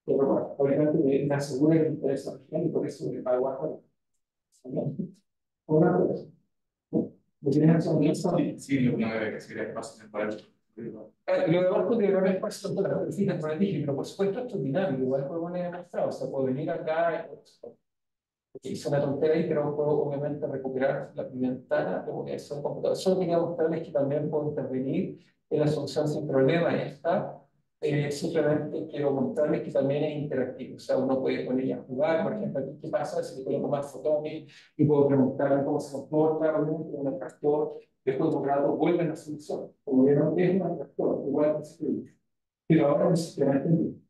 Pero bueno, obviamente me asegura que me interesa original y por eso me pago a juego. Una cosa. ¿Me tienes razón? Sí, sí, lo que debe decir es fácil para el lo de abajo de no es fácil para la física, pero dije, pero por supuesto esto es dinámico, igual podemos demostrar, o sea, puedo venir acá, hice una tontería ahí, pero puedo obviamente recuperar la ventana, como que eso en computador. Solo quería mostrarles que también puedo intervenir en la solución sin problema, esta. Simplemente quiero mostrarles que también es interactivo, o sea, uno puede poner a jugar, por ejemplo, aquí, ¿qué pasa si le coloco más fotones? Y puedo preguntarle cómo se comporta, realmente un atractor, después de un rato vuelve a la solución, como vieron, es un atractor, igual que se produce. Pero ahora no se entendí.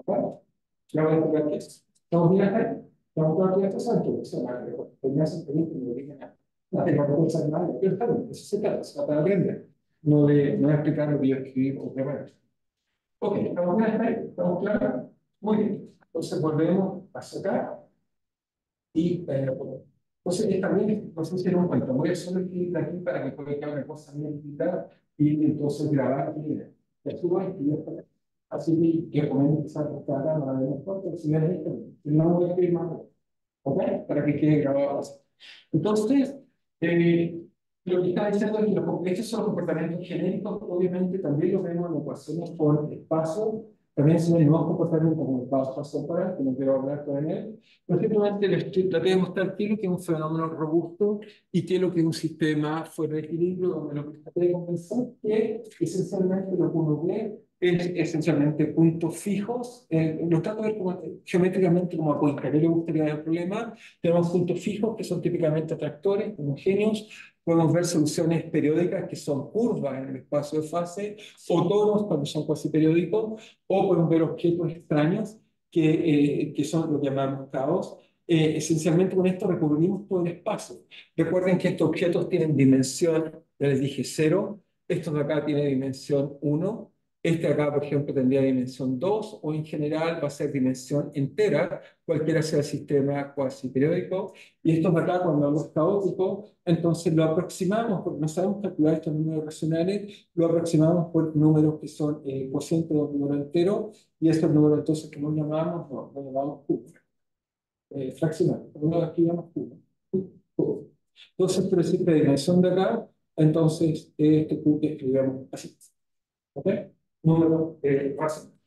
Bueno, ya voy a explicar qué es. ¿Estamos bien acá? ¿Estamos todos aquí estos santos? Tenía sentido que me digan, no tengo que pensar nada, pero está bien, eso se trata, se trata de aprender, no de explicar lo que yo escribí o preparar. Ok, ¿estamos bien acá? ¿Estamos claros? Muy bien. Entonces volvemos a sacar y entonces también, no sé si dieron cuenta, voy a solo escribir aquí para que pueda quedar una cosa bien clara y entonces grabar aquí. Ya subo y ya está. Así que podemos empezar a buscar acá, no haremos corto, si no voy a escribir más. ¿Ok? Para que quede grabado así. Entonces, lo que está diciendo es que estos son los comportamientos genéricos, obviamente también los vemos en ecuaciones por espacio, también se ven nuevos comportamientos como el paso para, que no quiero hablar con él, pero simplemente traté de mostrar qué es lo que es un fenómeno robusto y qué es lo que es un sistema fuera de equilibrio, donde lo que traté de convencer que esencialmente lo que uno ve es esencialmente puntos fijos, lo trato de ver como, geométricamente como a cuenta, que le gustaría el problema. Tenemos puntos fijos que son típicamente atractores, homogéneos. Podemos ver soluciones periódicas que son curvas en el espacio de fase, o tonos cuando son cuasi periódicos, o podemos ver objetos extraños que son lo que llamamos caos. Esencialmente con esto recubrimos todo el espacio. Recuerden que estos objetos tienen dimensión, ya les dije, 0. Estos de acá tienen dimensión 1. Este acá, por ejemplo, tendría dimensión 2 o en general va a ser dimensión entera, cualquiera sea el sistema cuasi periódico. Y estos de acá, cuando hablamos caótico, entonces lo aproximamos, porque no sabemos calcular estos números racionales, lo aproximamos por números que son cocientes de un número entero, y estos números entonces que no llamamos, no, lo llamamos cubos, fraccionales, uno aquí llamamos cubo. Entonces, por decir que dimensión de acá, entonces este cubo que escribimos así. ¿Ok? Número racional.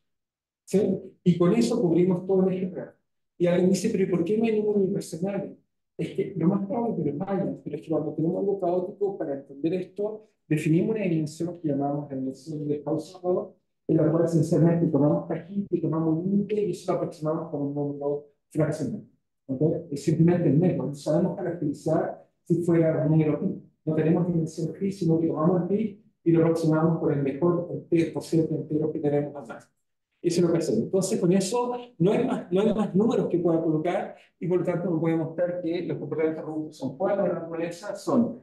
¿Sí? Y con eso cubrimos todo el eje real. Y alguien dice, pero ¿por qué no hay números irracionales? Es que lo más probable es que los haya, pero es que cuando tenemos algo caótico, para entender esto, definimos una dimensión que llamamos la dimensión de Hausdorff, en la cual esencialmente tomamos cajita y tomamos un límite y eso lo aproximamos como un número fraccional. ¿Okay? Es simplemente el método. No sabemos caracterizar si fuera un número pi. No tenemos dimensión pi, sino que tomamos el pi y lo aproximamos por el mejor entero, por cierto entero que tenemos acá. Eso es lo que hacemos. Entonces, con eso no hay más números que pueda colocar y por lo tanto nos puede mostrar que los comportamientos robustos son cuatro de la naturaleza, son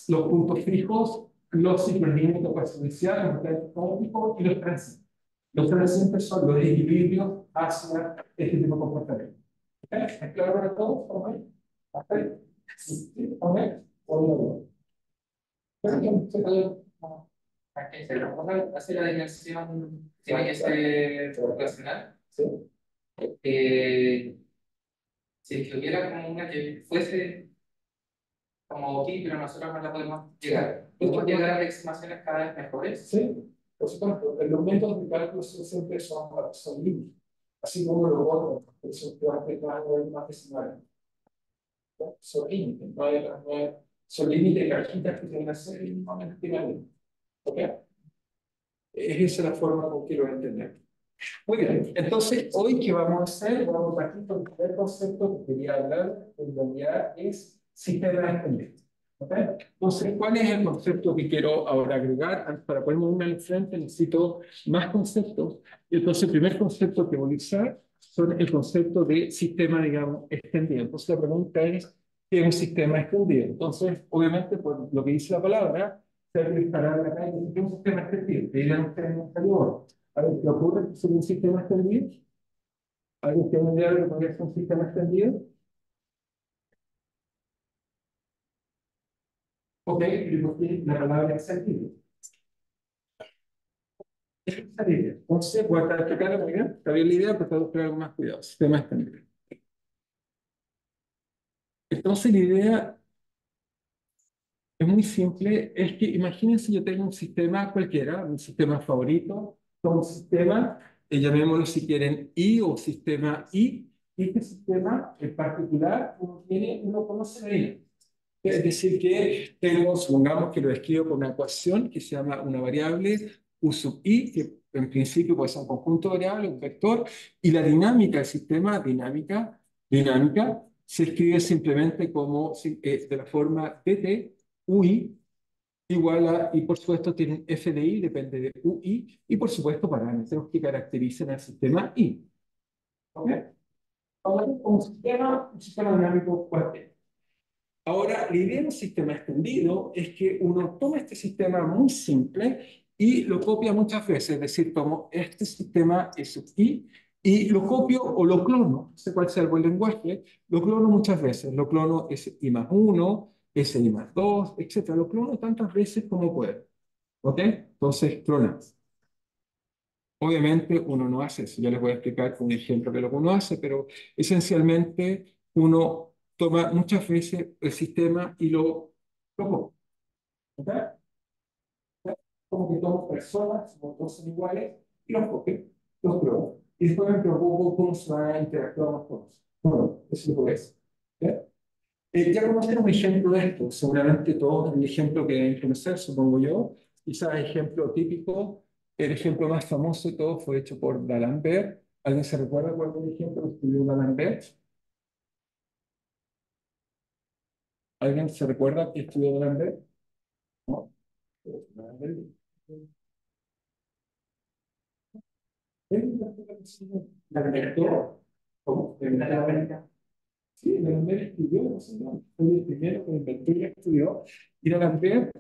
los puntos fijos, los ciclos dinámicos exponenciales, los comportamientos caóticos y los transientes. Los transientes son los equilibrios hacia este tipo de comportamiento. ¿Es claro para todos? ¿Ok? ¿Sí? ¿Ok? ¿O no? Ok, se lo vamos a hacer la dimensión, si hay este relacional. ¿Sí? Eh, si es que hubiera como una que fuese como aquí, pero nosotros no la podemos llegar. ¿Podemos llegar a aproximaciones cada vez mejores? Sí, por supuesto. Los métodos de cálculo siempre son límites, así como los otros, que son más decimales. Son límites, son límites de cajitas que tienen que ser mínimamente finales. ¿Ok? Es esa la forma con que lo entendemos. Muy bien, entonces hoy ¿qué vamos a hacer? Vamos a partir con el primer concepto que quería hablar, en realidad es sistema extendido. ¿Ok? Entonces, ¿cuál es el concepto que quiero ahora agregar? Para ponerme una al frente necesito más conceptos. Entonces, el primer concepto que voy a usar son el concepto de sistema, digamos, extendido. Entonces, la pregunta es, ¿qué es un sistema extendido? Entonces, obviamente, por lo que dice la palabra, se hay que disparar a la calle, ¿qué es un sistema extendido? ¿Qué dirán ustedes en el anterior? A ver, ¿qué ocurre sobre un sistema extendido? ¿Alguien tiene una idea de lo que podría ser un sistema extendido? Ok, y por qué la palabra extendido. Esa idea. Entonces, voy a estar explicando muy bien. Está bien la idea, pero tengo que tener algo más cuidado. Sistema extendido. Entonces, la idea es muy simple. Es que imagínense, yo tengo un sistema cualquiera, un sistema favorito, un sistema, llamémoslo si quieren I o sistema I. Y este sistema en particular, uno conoce de él. Es decir, que tengo, supongamos que lo escribo con una ecuación que se llama una variable U sub i, que en principio puede ser un conjunto de variables, un vector, y la dinámica del sistema, dinámica, se escribe simplemente como de la forma dt ui igual a, y por supuesto tiene un f de i, depende de ui, y por supuesto parámetros que caracterizan al sistema i. ¿Ok? Ahora, un sistema dinámico cualquiera. Ahora, la idea de un sistema extendido es que uno toma este sistema muy simple y lo copia muchas veces, es decir, tomo este sistema S sub i y lo copio o lo clono, no sé cuál sea el buen lenguaje, lo clono muchas veces, lo clono S I más 1, S I más 2, etcétera, lo clono tantas veces como puedo, ¿ok? Entonces, clonas. Obviamente uno no hace eso, ya les voy a explicar con un ejemplo de lo que uno hace, pero esencialmente uno toma muchas veces el sistema y lo copia, ¿ok? Como que tomo personas, como todos son iguales, y los copio, los pruebo. Y después me preocupo cómo se van a interactuar con eso. Bueno, eso es lo que es. ¿Ok? Ya conocen un ejemplo de esto, seguramente todos el ejemplo que deben conocer, supongo yo. Quizás ejemplo típico, el ejemplo más famoso de todo fue hecho por D'Alembert. ¿Alguien se recuerda cuál fue el ejemplo que estudió D'Alembert? ¿Alguien se recuerda que estudió D'Alembert? ¿No? D'Alembert. D'Alembert. ¿Cómo? D'Alembert. Sí, D'Alembert estudió, no sé, no, fue el primero que inventó y estudió. Y D'Alembert,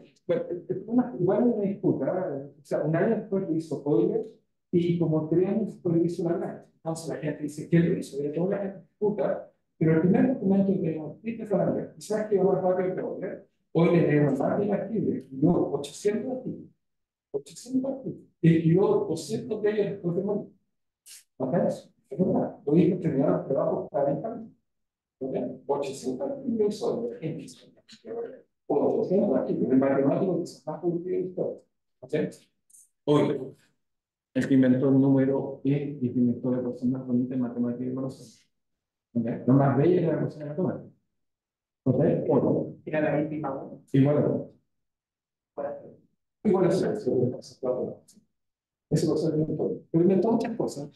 bueno, igual una disputa, o sea, un año después lo hizo Euler y como 3 años después lo hizo Lagrange. Entonces la gente dice, ¿quién lo hizo? Y toda la gente disputa, pero el primer documento que demostré es D'Alembert. ¿Y sabes qué va más rápido que Euler? Euler era más de la escribe, escribió 800 artículos, 800 artículos, y escribió 200 de ellos después de morir. ¿Ok? Es verdad, lo dijo terminaron los trabajos 40 años. 800 millones de dólares en historia. O 800 millones de matemáticos que más producido en historia. Hoy, el que inventó el número y el que inventó la ecuación más bonita en matemática y conocimiento. Lo más bella era la ecuación matemática. Bueno, Era la última. igual a igual a eso. Ese cosa lo inventó. Pero inventó muchas cosas.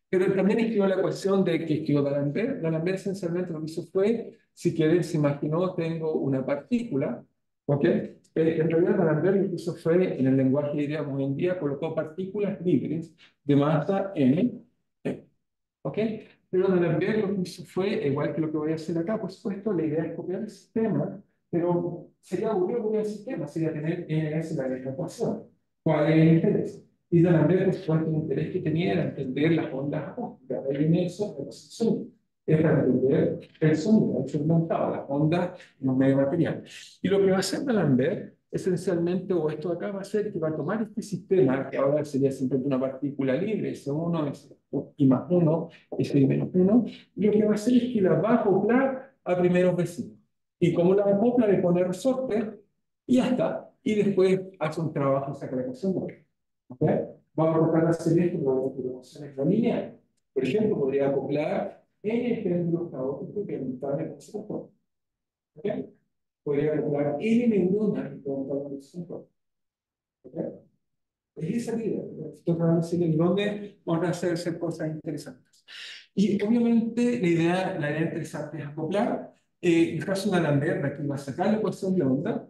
Pero también escribió la ecuación de que escribió D'Alembert. D'Alembert esencialmente lo que hizo fue, si quieren, se imaginó, tengo una partícula, ¿ok? En realidad D'Alembert lo que hizo fue, en el lenguaje diríamos hoy en día, colocó partículas libres de masa n, ¿ok? Pero D'Alembert lo que hizo fue, igual que lo que voy a hacer acá, por supuesto, la idea es copiar el sistema, pero sería aburrido copiar el sistema, sería tener ns la ecuación. ¿Cuál es el interés? Y D'Alembert, por supuesto, el interés que tenía era entender las ondas acústicas, de ahí viene eso, de los sonidos. Es para entender el sonido, hecho inventado, las ondas en los medios materiales. Y lo que va a hacer D'Alembert, esencialmente, o esto de acá, va a ser que va a tomar este sistema, que ahora sería simplemente una partícula libre, S1, y más 1, S y menos 1, y lo que va a hacer es que la va a acoplar a primeros vecinos. Y como la acopla, le pone resorte, y ya está. Y después hace un trabajo de saca la ecuación de ¿ok? Vamos a acoplar la serie con la ecuación no lineal. Por ejemplo, podría acoplar n péndulos caóticos que aumentan el concepto. ¿Ok? Podría acoplar n neuronas que aumentan el concepto. ¿Ok? Es esa la idea. Esto va a decir en dónde vamos a hacer cosas interesantes. Y obviamente la idea interesante es acoplar. El caso de D'Alembert, aquí va a sacar la ecuación de onda.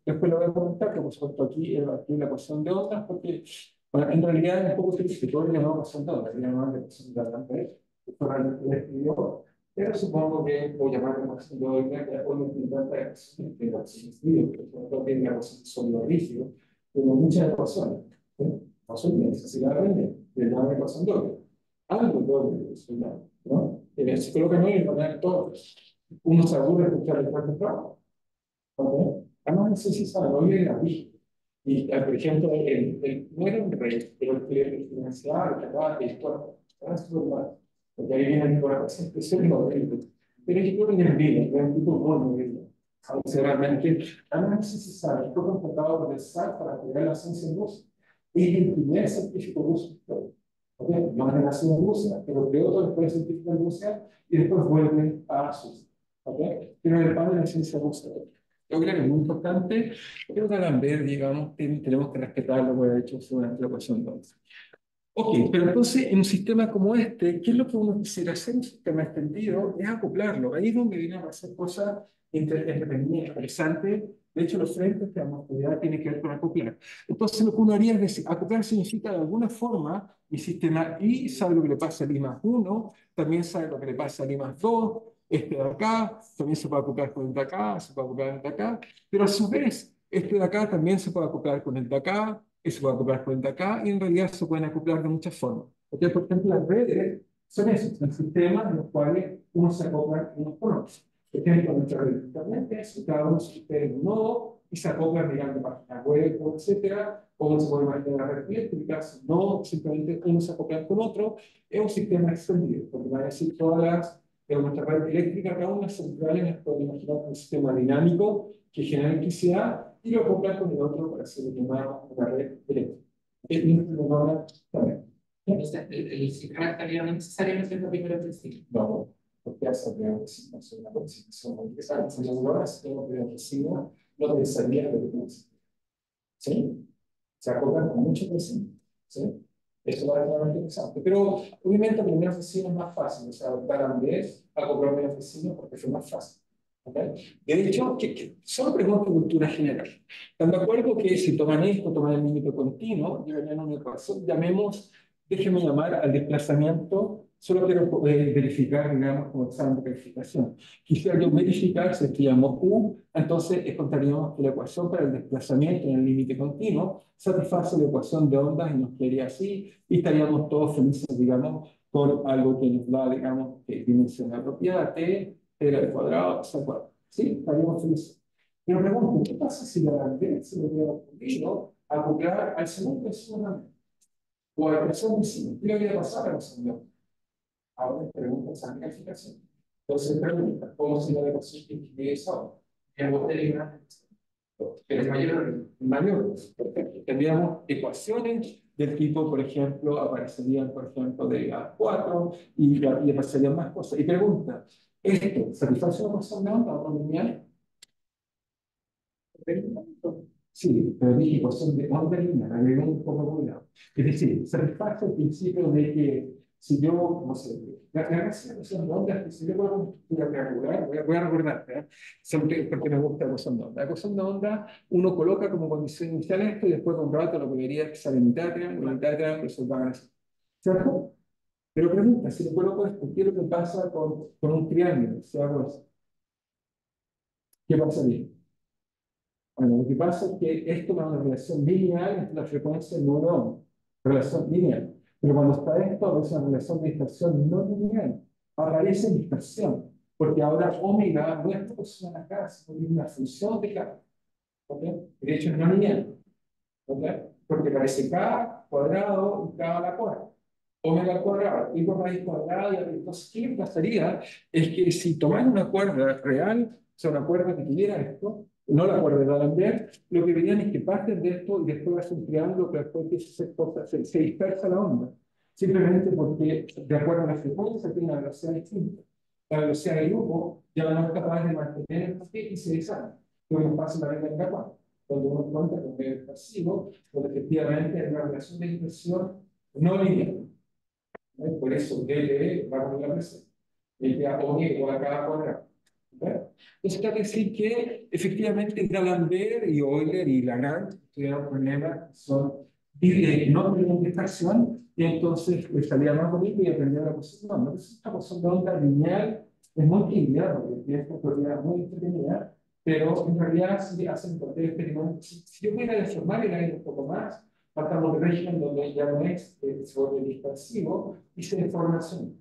Después lo voy a comentar, que por supuesto aquí la ecuación de ondas, porque bueno, en realidad es un poco triste, todo le llamamos ecuación de ondas, le llamamos la ecuación de D'Alembert, que fue realmente la escribió. Pero supongo que voy a llamar la ecuación de onda, que después me intenta la ecuación de D'Alembert, que no tiene la ecuación de sólido rígido, pero muchas ecuaciones. No son bien, así la venden, le dan ecuación doble. Algo doble de eso, ¿no? Se colocan hoy en poner todos. Uno se aburre de escuchar el cuarto trabajo. ¿Ok? Además, no sé si saben, hoy en la Biblia. Y, por ejemplo, no era un rey, pero el que financiaba, el que acaba de historia, era su lugar. Porque ahí viene el corazón, que es el modelo. Pero yo creo que en el Biblia, era un tipo bueno, Biblia. Aunque realmente, además, no sé si saben, fue contratado por el SAT para crear la ciencia en Rusia. Es el primer científico ruso. ¿Okay? No es nacido en Rusia, pero creó todo el primer científico en Rusia y después vuelve a Suiza. ¿Okay? Pero el padre de la ciencia rusa. Yo creo que es muy importante, pero D'Alembert, digamos, tenemos que respetar lo que ha hecho durante la ecuación de ondas. Ok, pero entonces en un sistema como este, ¿qué es lo que uno quisiera hacer? Un sistema extendido es acoplarlo. Ahí es donde vienen a hacer cosas interesantes. De hecho, los frentes de la mortalidad tienen que ver con acoplar. Entonces, lo que uno haría es decir, acoplar significa de alguna forma, mi sistema I sabe lo que le pasa al I más 1, también sabe lo que le pasa al I más 2, este de acá, también se puede acoplar con el de acá, se puede acoplar con el de acá, pero a su vez, este de acá también se puede acoplar con el de acá, se puede acoplar con el de acá, y en realidad se pueden acoplar de muchas formas. Porque, por ejemplo, las redes Son esos, son sistemas en los cuales uno se acopla unos con otros. Por ejemplo, nuestra red de internet es cada uno se tiene un nodo y se acopla mediante páginas web, etcétera, o se puede imaginar la red eléctrica, no simplemente uno se acopla con otro, es un sistema extendido, porque van a decir todas las de nuestra red eléctrica, cada una central en el puede imaginar un sistema dinámico que genera electricidad y lo acopla con el otro para hacer una red eléctrica. Es una también. Entonces, el sistema estaría no necesariamente en la primera principio. No, porque hace una aproximación muy interesante. Si yo ahora tengo que vecino, no pensaría lo que piensa. ¿Sí? Se acoplan con muchos vecinos. ¿Sí? Eso va a ser muy interesante. Pero obviamente, el primer vecino es más fácil. O sea, dar a vez acoplar a vecino porque es más fácil. ¿Okay? De hecho, solo pregunto cultura general. ¿Están de acuerdo que si toman esto, toman el límite continuo, llegarían a una ecuación? Llamemos, déjenme llamar al desplazamiento. Solo quiero verificar, digamos, como examen de calificación. Quisiera yo verificar si esto llamo U, entonces encontraríamos que la ecuación para el desplazamiento en el límite continuo satisface la ecuación de ondas y nos quedaría así, y estaríamos todos felices, digamos, con algo que nos da, digamos, que dimensiona la propiedad T al cuadrado, s al cuadrado. ¿Sí? Estaríamos felices. Pero pregunto, ¿qué pasa si la grandeza se lo hubiera ocurrido acoplar al segundo vecino o al tercer vecino? ¿Qué le hubiera pasado a la ecuación? Ahora pregunta esa calificación. Entonces pregunta, ¿cómo se da la ecuación que escribe esa? En vos de El mayor. Perfecto. Tendríamos ecuaciones del tipo, por ejemplo, aparecerían, por ejemplo, de A4 y aparecerían más cosas. Y pregunta, ¿esto satisface una ecuación de onda o no lineal? Sí, pero dije ecuación de onda lineal, agregué un poco de cuidado. Es decir, satisface el principio de que si yo, no sé, la ecuación de onda es que si yo voy a recordar, voy a recordar, siempre porque me gusta la ecuación de onda. La ecuación de onda, uno coloca como condición inicial esto y después de un rato lo que vería es que sale mitad de triángulo, mitad de triángulo, eso va a ganar. ¿Cierto? Pero pregunta, si le coloco esto, ¿qué es lo que pasa con un triángulo? Si hago eso, ¿qué pasaría? Bueno, lo que pasa es que esto es una relación lineal entre la frecuencia y el número de ondas. Relación lineal. Pero cuando está esto, es una relación de dispersión no lineal. Aparece dispersión. Porque ahora omega no es proporcional a K, sino una función de K. ¿Okay? De hecho, es no lineal. ¿Okay? Porque aparece K cuadrado y K a la cuarta. Omega al cuadrado, y por raíz cuadrada. Entonces, ¿qué pasaría? Es que si tomáis una cuerda real, o sea, una cuerda que tuviera esto, no la cuerda de D'Alembert, lo que verían es que parten de esto y después hace un triángulo, pero después se dispersa la onda. Simplemente porque, de acuerdo a la frecuencia, tiene una velocidad distinta. La velocidad del grupo ya no es capaz de mantener el papel y se desarma. Lo que nos pasa en la regla de K4, cuando uno cuenta con medio pasivo, donde efectivamente hay una relación de dispersión no lineal. Por eso DLE va con la presión. DLA O igual a cada cuadrado. Entonces, quiere decir que efectivamente D'Alembert y Euler y Lagrange tuvieron problemas que son no tenían dispersión y entonces les salía más bonito y aprendían la posición de onda. Entonces, esta posición de onda lineal es muy lineal porque tiene esta propiedad muy entretenida, pero en realidad sí hacen cualquier experimento. Si yo pudiera deformar el aire un poco más, pasamos de régimen donde ya no es, se vuelve dispersivo y se deforma sonido.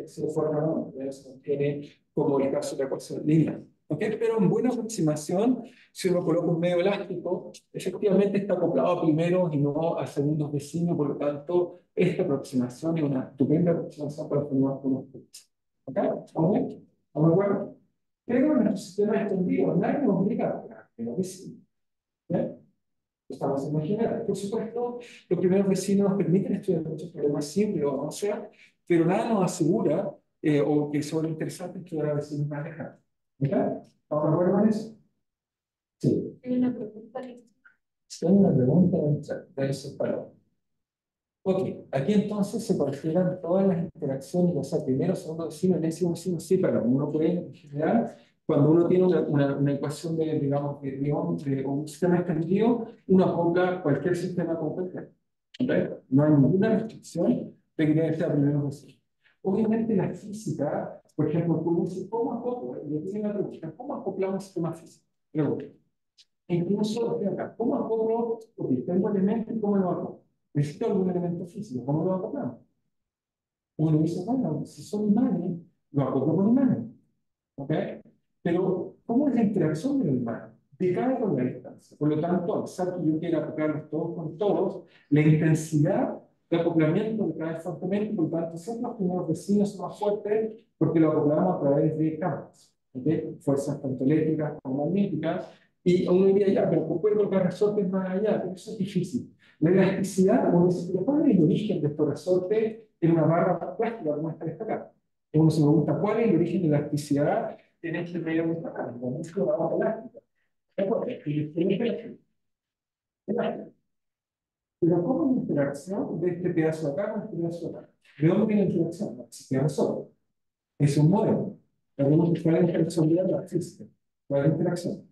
Se deforma no, se mantiene como el caso de la ecuación lineal. ¿Okay? Pero en buena aproximación, si uno coloca un medio elástico, efectivamente está acoplado a primeros y no a segundos vecinos, por lo tanto, esta aproximación es una estupenda aproximación para formar con los puntos. ¿Ok? ¿Estamos bien? ¿Estamos de acuerdo? Creo que en nuestro sistema extendido nadie nos obliga a pegar, pero vecinos. ¿Okay? Estamos en general. Por supuesto, los primeros vecinos nos permiten estudiar muchos problemas simples o no sea, pero nada nos asegura o que son interesantes estudiar a vecinos más lejanos. ¿Verdad? ¿Estamos de acuerdo con eso? Sí. Hay una pregunta. Tengo una pregunta de ese palo. Ok, aquí entonces se consideran todas las interacciones, o sea, primero, segundo vecino, décimo vecino, sí, pero uno puede, en general, cuando uno tiene una ecuación de, digamos, de un sistema extendido, uno acopla cualquier sistema con cualquier. ¿Okay? No hay ninguna restricción de que tiene que ser primero vecino. Obviamente la física, por ejemplo, tú dices, ¿cómo acoplo? Y aquí viene la pregunta, ¿cómo acoplamos un sistema físico? Pregunta. E incluso, acá, ¿cómo acoplo? Porque tengo elementos, ¿cómo lo acoplo? Necesito algún elemento físico, ¿cómo lo acoplamos? Uno dice, bueno, si son imanes, lo acuerdo con imanes. ¿Ok? Pero, ¿cómo es la interacción del imán? Decae con la distancia. Por lo tanto, a pesar que yo quiera acoplarlos todos con todos, la intensidad de acoplamiento decae fuertemente, por lo tanto, siempre los primeros vecinos son más fuertes porque lo acoplamos a través de campos, ¿ok? Fuerzas tanto eléctricas como magnéticas, y uno diría, ya, pero ¿cómo puedo colocar resortes más allá? Pero eso es difícil. La elasticidad, como dice, pero ¿cuál es el origen de estos resortes en una barra plástica como esta destacada? Uno se pregunta, ¿cuál es el origen de la elasticidad en este medio mecánico? Mucho la barra elástica. Elástica. Pero ¿cómo es la interacción de este pedazo de acá con este pedazo de acá? ¿De dónde viene la interacción? La física solo. Es un modelo. Tenemos que cuál es la interacción de la física. ¿Cuál es la interacción?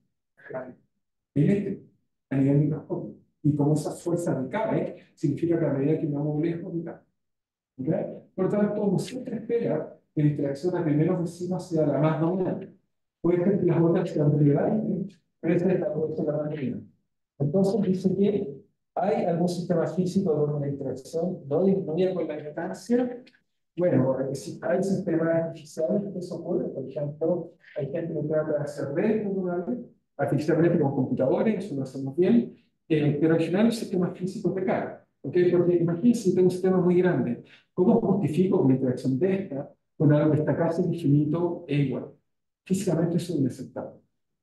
Eléctrica, a nivel microscópico. Y como esas fuerzas decaen, significa que a medida que me muevo lejos, decae. ¿Okay? Por lo tanto, uno siempre espera que la interacción a primeros vecinos sea la más dominante. Puede ser que las otras sean relevantes, pero esa es la fuerza la más dominante. Entonces, dice que hay algún sistema físico donde la interacción no viene con la distancia. Bueno, si hay sistemas artificiales que eso ocurre, por ejemplo, hay gente que trata de hacer redes neuronales, artificialmente con computadores, eso lo hacemos bien, pero al final los sistemas físicos decaen. ¿Okay? Porque imagínense si tengo un sistema muy grande, ¿cómo justifico que la interacción de esta con algo que está casi infinito es igual? Físicamente eso es inaceptable.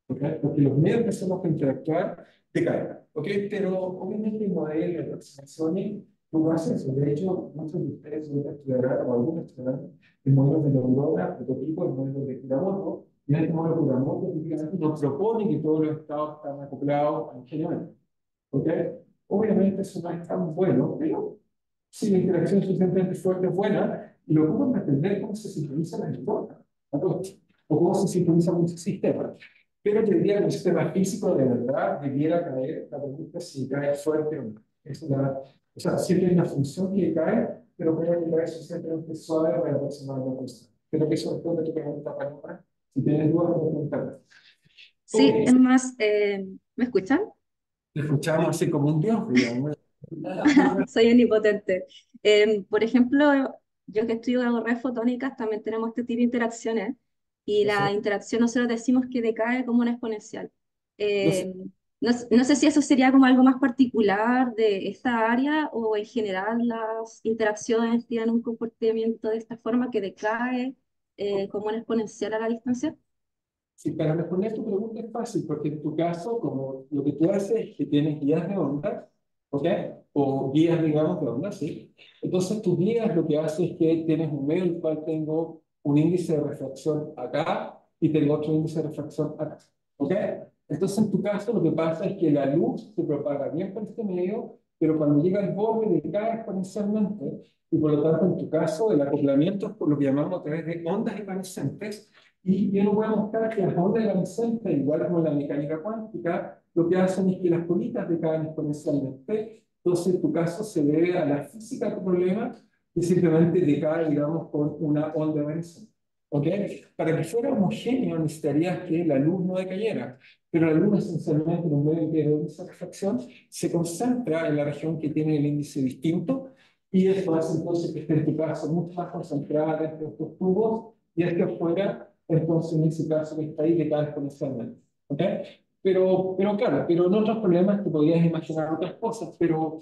¿Okay? Porque los medios que hacemos para interactuar decaen. ¿Okay? Pero obviamente el modelo de aproximaciones no hace eso. De hecho, muchos de ustedes estudiarán, o algunos estudiarán, el modelo de neurona, prototipo, el modelo de Kuramoto. Y en este modelo de Kuramoto, típicamente nos propone que todos los estados están acoplados al genoma. ¿Ok? Obviamente eso no es tan bueno, pero si la interacción suficientemente fuerte es buena, y lo ocupan para entender cómo se sincronizan las neuronas, o cómo se sincronizan muchos sistemas. Pero te diría que el sistema físico de verdad debiera caer, la pregunta es si cae fuerte o no. O sea, siempre hay una función que cae, pero puede que cae suficientemente suave para aproximar la cosa. Creo que eso responde a tu pregunta, Paloma. Si tienes dudas, puedes preguntarme. Sí, Ok, es más, ¿me escuchan? te escuchamos así como un dios, digamos. Soy omnipotente. Por ejemplo, yo que estudio redes fotónicas, también tenemos este tipo de interacciones y Yo la sé, interacción nosotros decimos que decae como una exponencial. yo sé. No sé si eso sería como algo más particular de esta área o en general las interacciones tienen un comportamiento de esta forma que decae como una exponencial a la distancia. Sí, para responder tu pregunta es fácil, porque en tu caso, como lo que tú haces es que tienes guías de ondas, ¿ok? O guías, digamos, de ondas, ¿sí? Entonces, tus guías lo que hace es que tienes un medio en el cual tengo un índice de refracción acá y tengo otro índice de refracción acá, ¿ok? Entonces, en tu caso, lo que pasa es que la luz se propaga bien por este medio, pero cuando llega al borde decae exponencialmente, y por lo tanto, en tu caso, el acoplamiento es por lo que llamamos a través de ondas evanescentes. Y yo no voy a mostrar que las ondas evanescentes, igual como en la mecánica cuántica, lo que hacen es que las bolitas decaen exponencialmente. Entonces, en tu caso, se debe a la física de tu problema y simplemente decae, digamos, con una onda evanescente. ¿Ok? Para que fuera homogéneo, necesitarías que la luz no decayera. Pero la luz, esencialmente, en un medio que de esa refracción, se concentra en la región que tiene el índice distinto. Y eso hace entonces que esté en tu caso mucho más concentrada dentro de estos tubos y hacia afuera entonces en ese caso que está ahí decae exponencialmente. ¿Ok? Pero claro, pero en otros problemas te podrías imaginar otras cosas, pero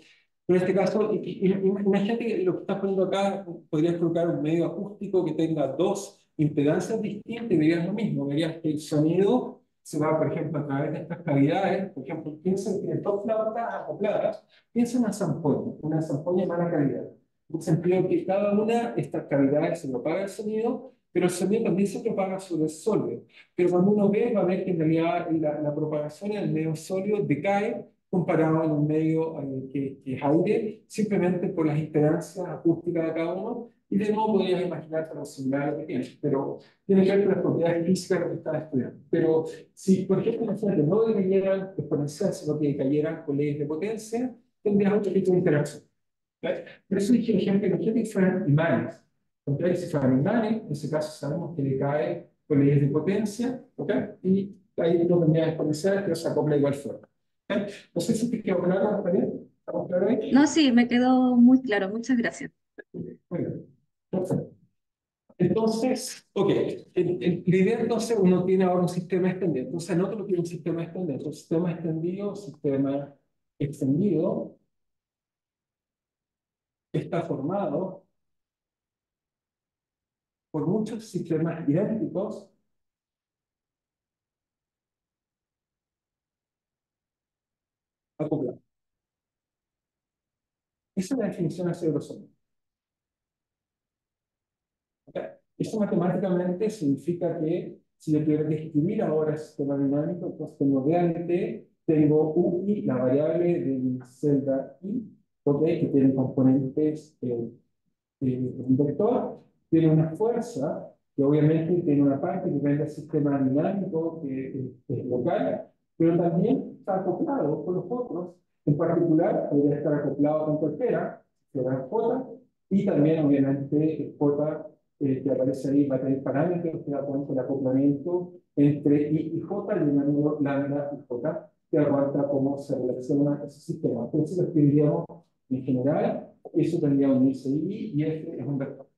en este caso, imagínate que lo que estás poniendo acá, podrías colocar un medio acústico que tenga dos impedancias distintas y verías lo mismo, verías que el sonido se va, por ejemplo, a través de estas cavidades, por ejemplo, piensen que dos flautas acopladas, piensen una zampoña de mala calidad. En el sentido que cada una de estas cavidades se propaga el sonido, pero el sonido también se propaga sobre el sólido. Pero cuando uno ve, va a ver que en realidad la propagación en el medio sólido decae comparado en un medio que es aire, simplemente por las impedancias acústicas de cada uno. Y de nuevo podrías imaginar lo similar a lo que tienes, pero tiene que ver con las propiedades físicas de lo que estás estudiando. Pero si, por ejemplo, imagínate, no cayeran exponencial, sino que cayeran con leyes de potencia, tendrías otro tipo de interacción. ¿Okay? Por eso dije, por ejemplo, imagínate que fueran imanes. ¿Okay? Si fueran imanes, en ese caso sabemos que decae con leyes de potencia, ¿okay? Y ahí no tendría exponenciales, pero se acopla de igual forma. ¿Okay? No sé si te quedó claro, María. ¿Estamos claros ahí? No, sí, me quedó muy claro. Muchas gracias. Muy bien. Perfecto. Entonces, ok, la idea entonces uno tiene ahora un sistema extendido. Entonces, anota lo que es un sistema extendido. Un sistema extendido está formado por muchos sistemas idénticos acoplados. Esa es la definición hacia grosor. ¿Ok? Eso matemáticamente significa que si yo quiero describir ahora el sistema dinámico, entonces tengo delante, tengo UI, la variable de mi celda I, ¿ok? Que tiene componentes un vector, tiene una fuerza que obviamente tiene una parte que viene del sistema dinámico, que es local, pero también está acoplado con los otros. En particular, podría estar acoplado con cualquiera, que será J, y también obviamente J que aparece ahí va a tener parámetros que da cuenta del acoplamiento entre I y J, el binomio lambda y J, que da cuenta cómo se relaciona ese sistema. Entonces, lo escribiríamos en general, eso tendría un ICI y este es un vector.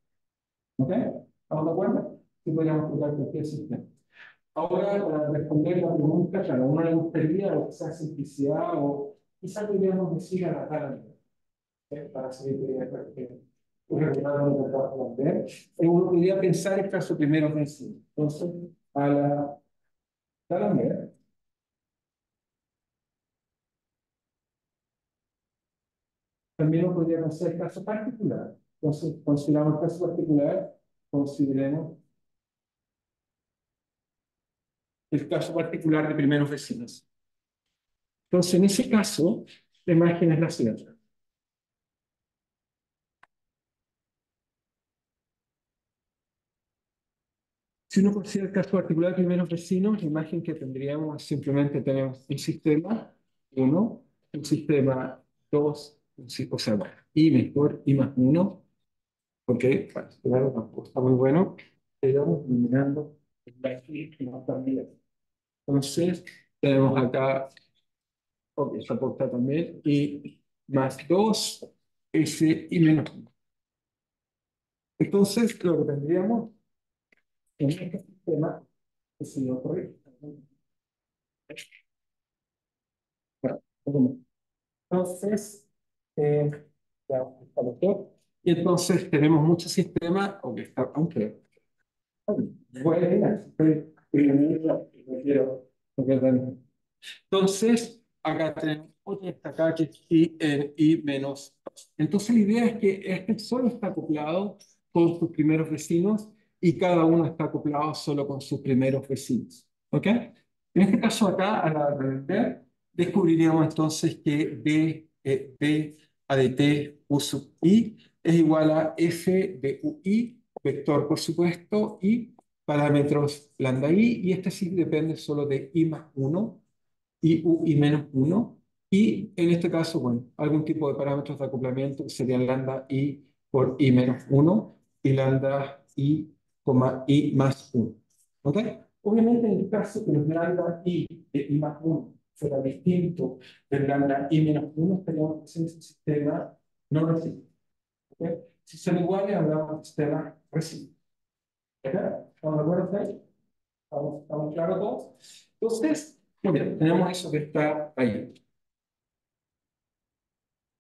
¿Ok? ¿Estamos de acuerdo? Sí podríamos explicar cualquier sistema. Ahora, para responder la pregunta, claro, a uno le gustaría, o quizás simplicidad, o quizás podríamos decir a la cara, para seguir uno podría pensar el caso primero que sí. Entonces, a la Talamer, también uno podría pensar el caso particular. Entonces, consideramos el caso particular, consideremos el caso particular de primeros vecinos. Entonces, en ese caso, la imagen es la siguiente. Si uno considera el caso particular de primeros vecinos, la imagen que tendríamos simplemente tenemos un sistema 1, un sistema 2, o sea, bueno, I mejor, I más 1, ok, bueno, claro, tampoco está muy bueno, pero eliminando la I que no está bien. Entonces, tenemos acá, ok, esta porta también, I más 2, S y menos 1. Entonces, lo que tendríamos en este sistema, que se le ocurre, bueno, entonces, ya está todo. Y entonces tenemos muchos sistemas, aunque, bueno, entonces, acá tenemos otra acá que es I en I menos 2. Entonces, la idea es que este solo está acoplado con sus primeros vecinos y cada uno está acoplado solo con sus primeros vecinos. ¿Ok? En este caso acá, a la redondear, descubriríamos entonces que B a de T U sub I es igual a F de UI, vector por supuesto, y parámetros lambda I, y este sí depende solo de I más 1 y UI menos 1, y en este caso, bueno, algún tipo de parámetros de acoplamiento que serían lambda I por I menos 1 y lambda I, I más 1. ¿Ok? Obviamente, en el caso que los lambda I de I más 1 fuera distinto del lambda I menos 1, estaríamos en ese sistema no recibo. ¿Ok? Si son iguales, hablamos de sistema recibo. ¿Ok? ¿Estamos de acuerdo ahí? ¿Estamos claros todos? Entonces, muy bien, tenemos eso que está ahí.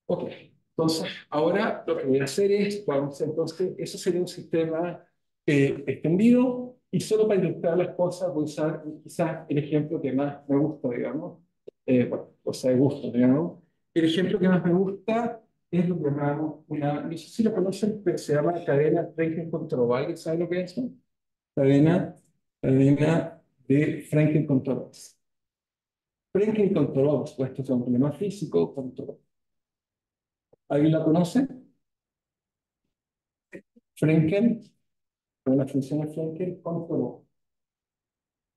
Ok, entonces ahora lo que voy a hacer es, vamos, entonces, eso sería un sistema extendido, y solo para ilustrar las cosas voy a usar quizás el ejemplo que más me gusta, digamos, bueno, cosa de gusto, digamos. El ejemplo que más me gusta es lo que llamamos no sé si lo conocen, pero se llama cadena Franklin-Control. ¿Alguien sabe lo que es eso? Cadena, cadena de Franklin-Control. Franklin-Control, por supuesto, es un problema físico, control. ¿Alguien la conoce? Frenkel, con la función de Frenkel, controló.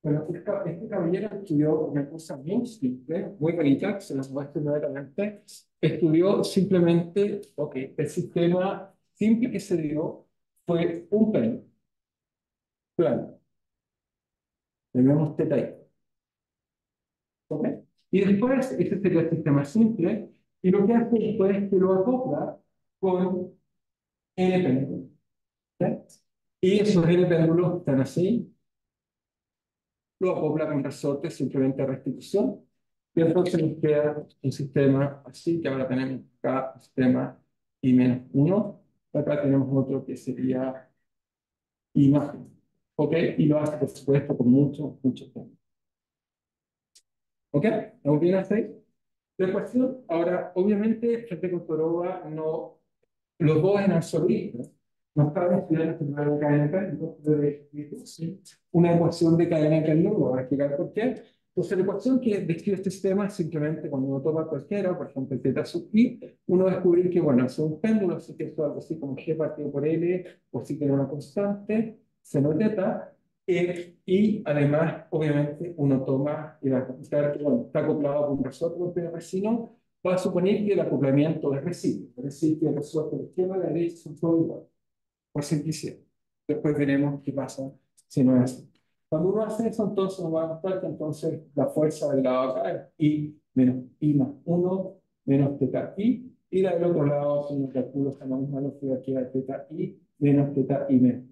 Bueno, este caballero estudió una cosa muy simple, muy bonita, que se las muestro inmediatamente. Estudió simplemente, ok, el sistema simple que se dio fue un plano. Tenemos teta ahí. ¿Ok? Y después, este sería el sistema simple, y lo que hace después es que lo acopla con n pendiente. ¿Ok? Y esos N péndulos están así, lo acopla con resorte simplemente a restitución, y entonces nos queda un sistema así, que ahora tenemos acá sistema I-1, acá tenemos otro que sería imagen, ¿ok? Y lo hace, por supuesto, con mucho tiempo. ¿Ok? ¿Estamos bien hasta ahí? La ecuación, ahora, obviamente, frente con Toroba, no, los dos eran solistas. No estaban estudiando la cadena de Cantor, una ecuación de cadena de Cantor, voy a explicar por qué. Entonces, la ecuación que describe este sistema es simplemente cuando uno toma cualquiera, por ejemplo, el teta sub i, uno va a descubrir que, bueno, es un péndulo, así que es algo así como g partido por l, o si tiene una constante, seno teta, y además, obviamente, uno toma y va a computar que, bueno, está acoplado con un resorte golpe vecino, va a suponer que el acoplamiento es recíproco, es decir, que el resorte de la izquierda y la derecha son todos iguales, por simplicidad. Después veremos qué pasa si no es así. Cuando uno hace eso, entonces nos va a mostrar que entonces la fuerza del lado acá es I menos I más 1 menos teta I, y la del otro lado, si uno calcula esa misma lógica que era teta I menos teta I menos.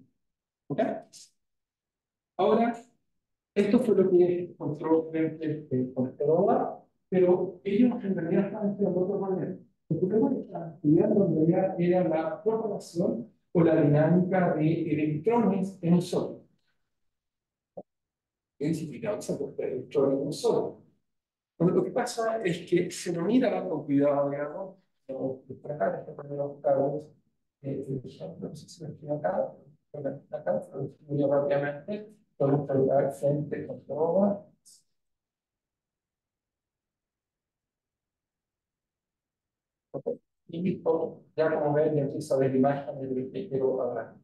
¿Ok? Ahora, esto fue lo que encontró con Teodora, pero ellos en realidad estaban estudiando otro problema. El problema que estaban estudiando en realidad era la propagación o la dinámica de electrones en un sólido. ¿Qué significa esa cuestión de electrones en un sólido? Bueno, lo que pasa es que se lo mira con cuidado, digamos, por acá, este primero cabos, no sé si lo escribo acá, acá, lo escribo rápidamente, podemos colocar frente con Teodora. Y listo, ya como ven, ya empiezo a ver imágenes de lo que quiero hablar.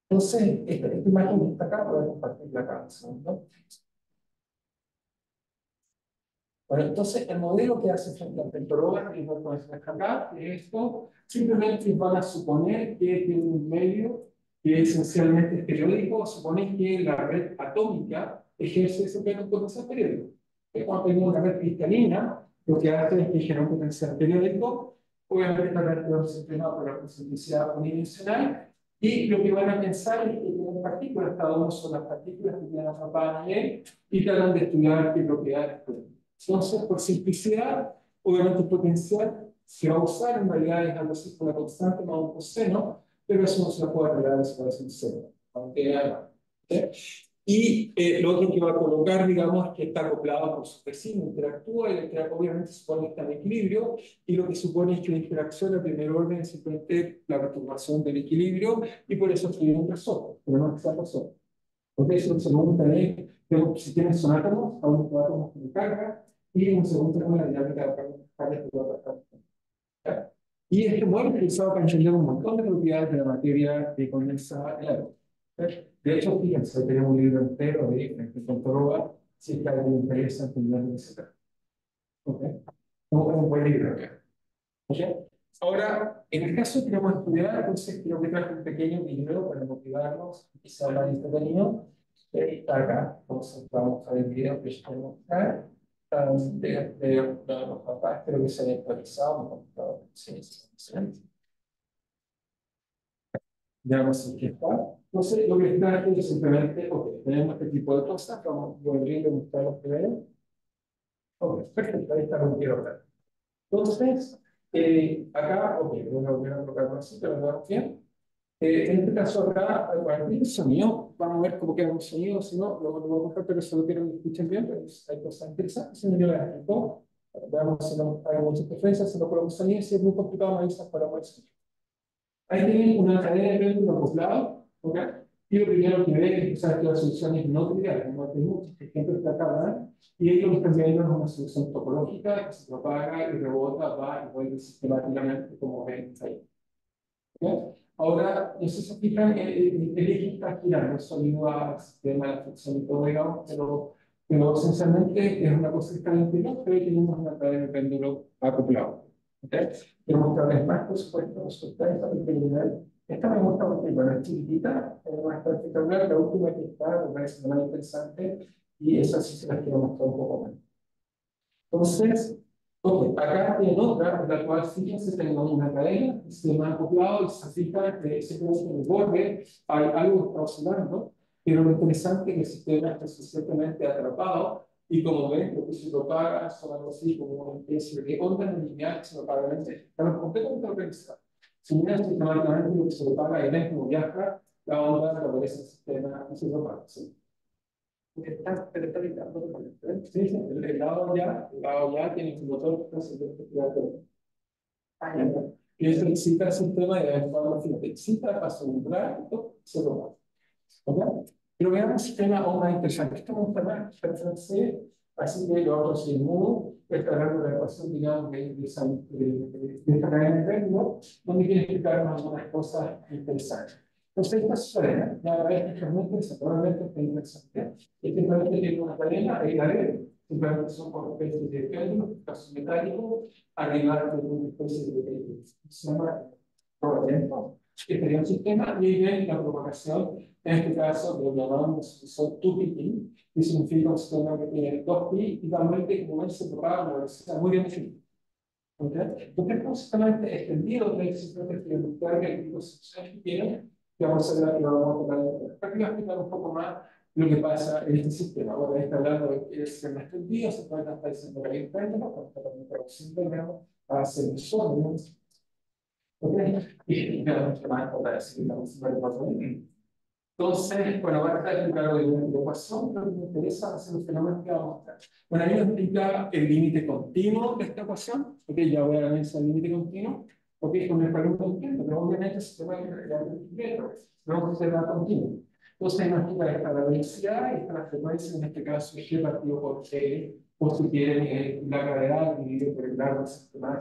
Entonces, esta imagen que está acá, voy a compartirla acá. ¿No? Bueno, entonces, el modelo que hace frente a Pentoroga, que es lo que acá, es esto. Simplemente van a suponer que tiene un medio que esencialmente es periódico, suponen que la red atómica ejerce ese potencial periódico. Cuando tenemos una red cristalina, lo que hace es que genera un potencial periódico. Obviamente, esta red quedó sistema por la simplicidad unidimensional. Y lo que van a pensar es que tienen partículas, cada uno son las partículas que tienen atrapadas en él, y tratan de estudiar qué propiedades tienen. Entonces, por simplicidad, obviamente el potencial se va a usar, en realidad es algo así como una constante más un coseno, pero eso no se puede arreglar, eso puede ser cero, aunque haya. Y lo otro que va a colocar, digamos, es que está acoplado por su vecino, interactúa, y obviamente supone que está en equilibrio, y lo que supone es que la interacción de primer orden es simplemente la perturbación del equilibrio, y por eso tiene un resorte, pero no es que sea resorte. Porque eso se pregunta es, si tienes son átomos, a unos átomos con carga, y un segundo tema la dinámica de carga que va a pasar. Y este modelo es utilizado para entender un montón de propiedades de la materia que condensa el átomo. De hecho, fíjense, tenemos un libro entero de Contoroba, si es que a alguien le interesa entender lo que se trata. ¿Ok? Un buen libro acá. ¿Ok? Ahora, en el caso que queremos estudiar, entonces creo que traje un pequeño video para motivarnos, y sea más entretenido. Está acá, entonces vamos a ver el video que yo quiero mostrar. De los papás, creo que se han actualizado, mi computador. Sí, sí, excelente. Veamos aquí está. Entonces, lo que está aquí es simplemente, ok, tenemos este tipo de cosas, vamos a abrir y mostrar los primeros. Ok, perfecto, ahí está lo que quiero ver. Entonces, acá, ok, voy a volver a colocarlo así, pero lo vemos bien. En este caso acá, bueno, el sonido, vamos a ver cómo queda el sonido, si no, lo voy a mostrar, pero solo quiero que escuchen bien, pero hay cosas interesantes, si no yo las explico. Veamos si no hay muchas preferencias, si no podemos salir, si es muy complicado, me avisas para poder salir. Ahí tienen una cadena de péndulo acoplado, ¿ok? Y lo primero que ven es que sabes que la solución es no trivial, como hay muchos ejemplos de acá, ¿verdad? Y ellos lo que están viendo es una solución topológica que se propaga y rebota, va y vuelve sistemáticamente, como ven ahí. ¿Ok? Ahora, no sé si se fijan, el eje está girando, eso ayuda al sistema de fricción y todo, digamos, pero esencialmente es una cosa que está en el interior, pero ahí tenemos una cadena de péndulo acoplado. ¿Okay? Quiero mostrarles más, por supuesto, resulta esta pequeña. Esta me gusta porque, bueno, es chiquitita, no es espectacular, la última que está me parece más interesante, y esa sí se las quiero mostrar un poco más. Entonces, Ok, acá tienen otra, en la cual fíjense, tenemos una cadena, se me ha acoplado y se fija que simplemente en el borde hay algo que está oscilando, pero lo interesante es que el sistema está suficientemente atrapado y como ven, lo que se propaga son algo así como una especie de onda lineal que se propaga, estamos completamente organizados. Si miran sistemáticamente lo que se propaga y ven cómo viaja, la onda aparece en el sistema y se propaga. ¿Sí? Pero está limitado. Sí, sí, el lado ya tiene un motor que está haciendo y eso excita el sistema y de forma fíjate, excita, pasa un rato, se lo va. ¿Ok? Pero veamos un sistema aún más interesante. Esto me gusta más, francés, así que lo otro sí, muy, está hablando de la ecuación, digamos, de esta cadena de ritmo, donde quiere explicarnos algunas cosas interesantes. Entonces, esta suena, la verdad es que es muy interesante, realmente es interesante. Simplemente tiene una cadena, ahí la red, simplemente son por especies de péndulos, casos metálicos, arriba de una especie de, se llama rodamiento, que sería un sistema, y ahí ven la propagación, en este caso lo llamamos son 2pi, que significa un sistema que tiene 2pi, y realmente como ven se propaga a una velocidad muy bien definida. ¿Okay? Entonces, es un sistema extendido del sistema que mostrar que el tipo de soluciones que tiene, que vamos a ver que vamos a tocar para explicar un poco más lo que pasa en este sistema. Ahora está hablando de que el sistema extendido, se puede estar diciendo que hay un péndulo, cuando la traducción digamos, a sensores, ¿ok? Y digamos que más para decir, vamos a ver. Entonces, bueno, ahora está explicado de una ecuación, pero me interesa hacer los fenómenos que vamos a mostrar. Bueno, ahí nos explica el límite continuo de esta ecuación, ok, ya voy a analizar el límite continuo, ok, con el pregunta continuo, pero obviamente se puede agregar el metro, no se da continuo. Entonces, nos explica esta la velocidad y esta la frecuencia, en este caso, G partido por G, o si quieren, la gravedad dividido por el largo del sistema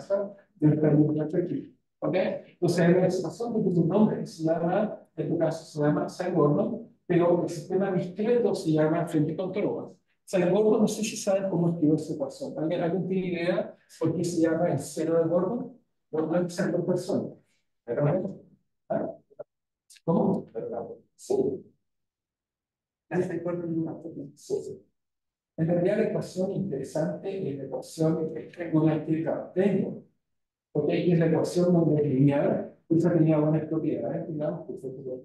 del pregunta respectivo. ¿Ok? Entonces, hay una expresión que tiene un nombre que se llama, en tu caso se llama Sine-Gordon, pero el sistema discreto se llama frente con toroas. Sine-Gordon, no sé si saben cómo escribió esa ecuación. ¿Alguien tiene idea por qué se llama el seno de Gordon? No es ser dos personas. ¿Ah? ¿Cómo? Sí. Sí. En realidad, la ecuación interesante es la ecuación trigonométrica de porque aquí es la ecuación donde es lineal, esa tenía buenas propiedades, digamos, que fue por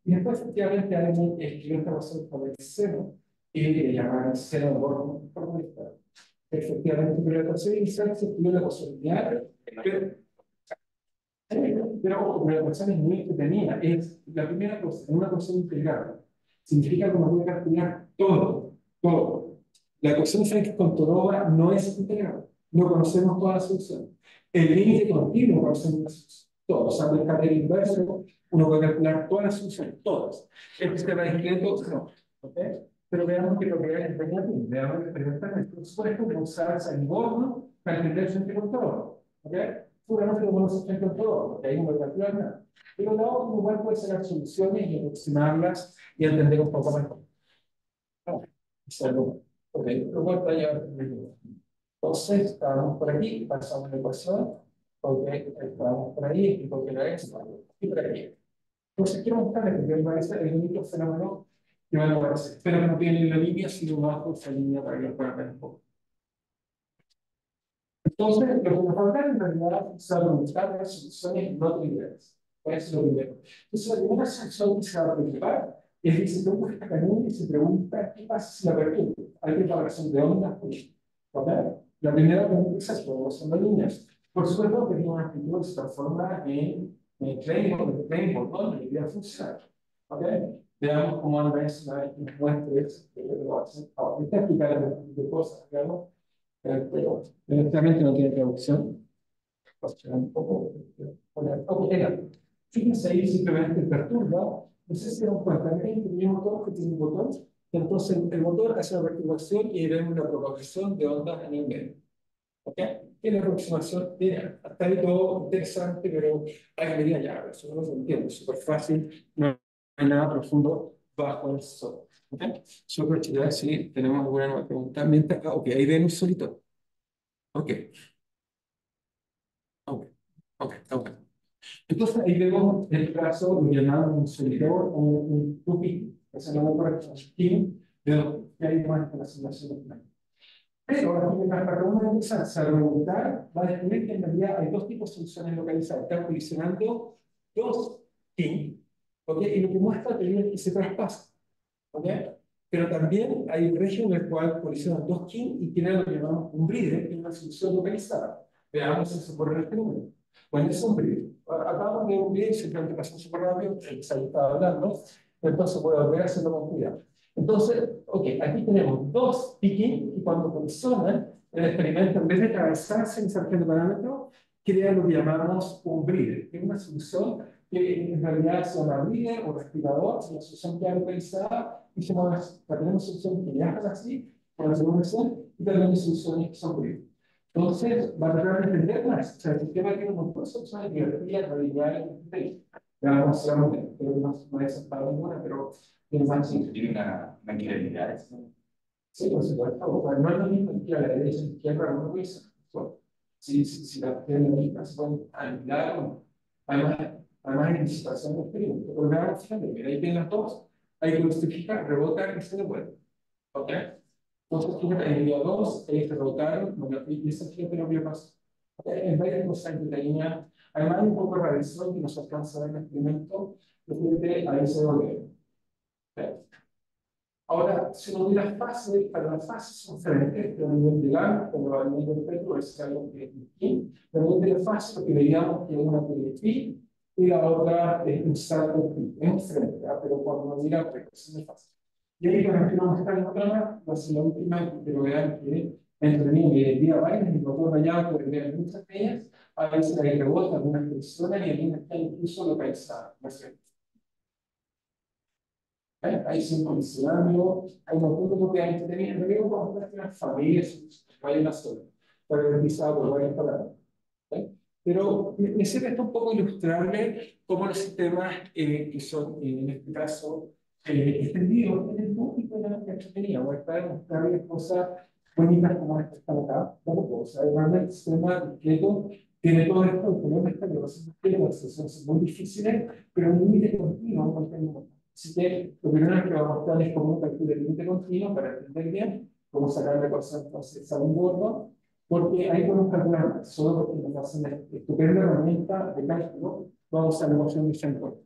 y después efectivamente alguien escribió esta ecuación con el seno, y le llamaron el seno de Gordon por esta. Efectivamente, pero la ecuación inicial se escribió la ecuación lineal, pero la ecuación es muy entretenida. Es la primera cosa, en una ecuación integral. Significa que uno puede calcular todo, todo. La ecuación de Frank con Todova no es integral. No conocemos todas las soluciones. El límite continuo conocemos todo. O sea, el carril inverso, uno puede calcular todas las soluciones, todas. El sistema discreto, no. ¿Okay? Pero veamos que lo que hay es relativo. Veamos que experimentalmente, por supuesto, que usar el Gordon para entender su con todo. ¿Okay? Seguramente lo podemos hacer con todo, porque ahí no voy a calcular nada. Pero luego, igual puede sacar soluciones y aproximarlas y entender un poco mejor. Salud. Ok, lo voy a llevar. Entonces, estábamos por aquí, pasamos la ecuación, ok, estábamos por ahí, y porque la es, y por aquí. Entonces, quiero mostrarles que me parece el único fenómeno que van a aparecer. Espero que no tienen la línea, sino bajo esa línea para que lo puedan ver un poco. Entonces, lo que nos falta en realidad es buscar las soluciones no triviales. Eso es lo primero. Entonces, la primera solución que se va a preocupar es que se toma esta cadena y se pregunta qué pasa si la perturba. Hay propagación de ondas. ¿Ok? La primera pregunta es esa, son las líneas. Por supuesto, que tiene una actitud que se transforma en Klein-Bordon, ¿no? La idea funciona. ¿Ok? Veamos cómo anda eso una vez que nos muestres. Ahora, esta explicar de cosas, digamos. Pero realmente no tiene traducción. Un poco. Ok, fíjense ahí, simplemente perturba. No sé si se dan cuenta, hay un motor que tiene un botón. Entonces, el motor hace una perturbación y vemos una propagación de ondas en el medio. ¿Ok? Y la aproximación, mira, hasta ahí todo interesante, pero hay que venir allá, eso no lo entiendo, es súper fácil, no hay nada profundo bajo el sol. ¿Ok? Solo para si tenemos alguna nueva pregunta. Mientras, ok, ahí ven un solito. Ok, ok, ok, ok. Entonces ahí vemos el caso lo llamamos un solidor o un tupi, que se llama por aquí, de lo que hay más en la simulación. Pero aquí mientras la uno empieza a argumentar, va a descubrir que en realidad hay dos tipos de soluciones localizadas. Están colisionando dos king, ¿ok? Y lo que muestra es que se traspasa, ¿ok? Pero también hay un régimen en el cual colisionan dos king y tienen lo que llamamos un bridge, que es una solución localizada. Veamos si se ocurre en este número. Bueno, es un bridge. Acabamos de un bridge, simplemente pasó súper rápido, se estaba hablando, entonces voy a volver a hacerlo con cuidado. Entonces, ok, aquí tenemos dos picking y cuando colisionan, el experimento, en vez de atravesarse en sargento parámetro, crea lo que llamamos un breeder, que es una solución que en realidad se llama breeder o respirador, es una solución que es localizada y se llama, tenemos soluciones que viajan así, con la segunda versión, y también hay soluciones que son breeder. Entonces, va a tratar de entender más. O sea, el sistema tiene un montón de soluciones divertidas, lineales, ya vamos a ver, creo que no he aceptado ninguna, pero tiene más Tiene una claridad. sí, por supuesto. O sea, no es lo mismo que a la derecha y a la izquierda uno piensa. Si la tiene la misma, se pueden anular o no. Además hay anticipación de experimento. Pero veamos, fíjate, mira, ahí tienen las dos. Hay que justificar, rebotar y se devuelve. ¿Ok? Entonces, fíjate, en el día 2, ellos rebotaron, bueno, y eso fíjate lo que pasa. En vez de cosas que tenía, además hay un poco de radiación que nos alcanza a ver en el experimento, lo fíjate, ahí se devuelve. ¿Ok? Ahora, si uno mira las fases, para las fases son diferentes, pero a nivel de LAN, como a nivel del espectro, es algo que es distinto. Pero a nivel de la fase, lo que veíamos que una de pi y la otra es un salto de pi. Es diferente, ¿verdad? Pero cuando uno mira proyección de fase. Y ahí, por ejemplo, vamos a estar en otra más, va a ser la última, pero vean que entre mí y el día varios, y por allá, pueden ver muchas de ellas, a veces hay rebote, algunas personas y algunas están incluso localizadas, ¿no es cierto? Hay sincronización, hay un montón de propiedades que tenían. No digo como unas familias, no hay una sola, está organizado por varias palabras. Pero me sirve esto un poco ilustrarle cómo los sistemas que son, en este caso, extendidos, tienen un tipo de entretenido. Voy a estar demostrarles cosas bonitas como estas que están acá. O sea, realmente el sistema discreto tiene todo esto. El problema es que los sistemas son muy difíciles, pero un límite continuo no tenemos. Así que lo primero que vamos a mostrar es cómo calcular el límite continuo para entender bien cómo sacarle cosas entonces a un gordo, porque ahí podemos calcular solo porque nos hacen una estupenda herramienta de cálculo. Vamos a la emoción de Jean-Paul. De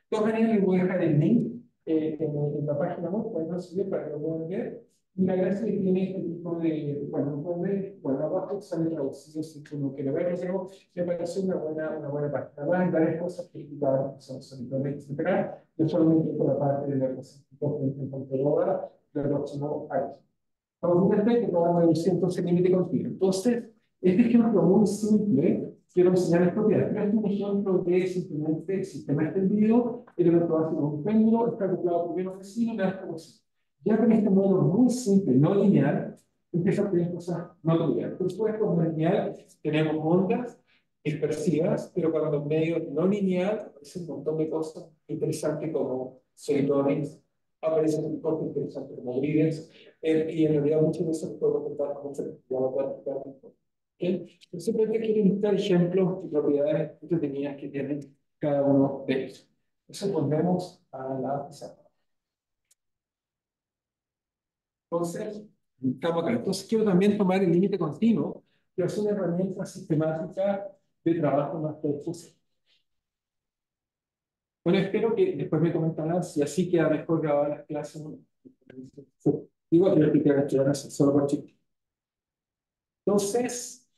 todas maneras, les voy a dejar el link en la página web, pueden subir para que lo puedan ver. Y la gracia que tiene este tipo de, bueno, pueden ver, bueno, abajo sale traducido si uno quiere verlo, pero me parece una buena página. Además, hay varias cosas que son internet, etcétera. Yo solamente por la parte de la representación en computadora del próximo año. Vamos a ver que podamos reducir entonces el límite continuo. Entonces, este ejemplo muy simple, quiero enseñarles propiedades. Pero es un ejemplo de simplemente sistema extendido, el elemento básico es un péndulo, está acoplado primero vecino y la otra vecino. Ya con este modelo muy simple, no lineal, empieza a tener cosas no lineales. Por supuesto, no lineal, tenemos ondas dispersivas, pero cuando en medio no lineal, aparece un montón de cosas interesantes como seguidores, aparecen cosas interesantes como grids, y en realidad muchas veces podemos contar con mucha efectividad práctica. Yo simplemente quiero ilustrar ejemplos y propiedades entretenidas que tienen cada uno de ellos. Entonces volvemos a la pizarra. Entonces, estamos acá. Entonces quiero también tomar el límite continuo, que es una herramienta sistemática de trabajo más profusa. Bueno, espero que después me comentarán si así queda mejor grabar las clases. Digo que quedan solo por chicos. Entonces,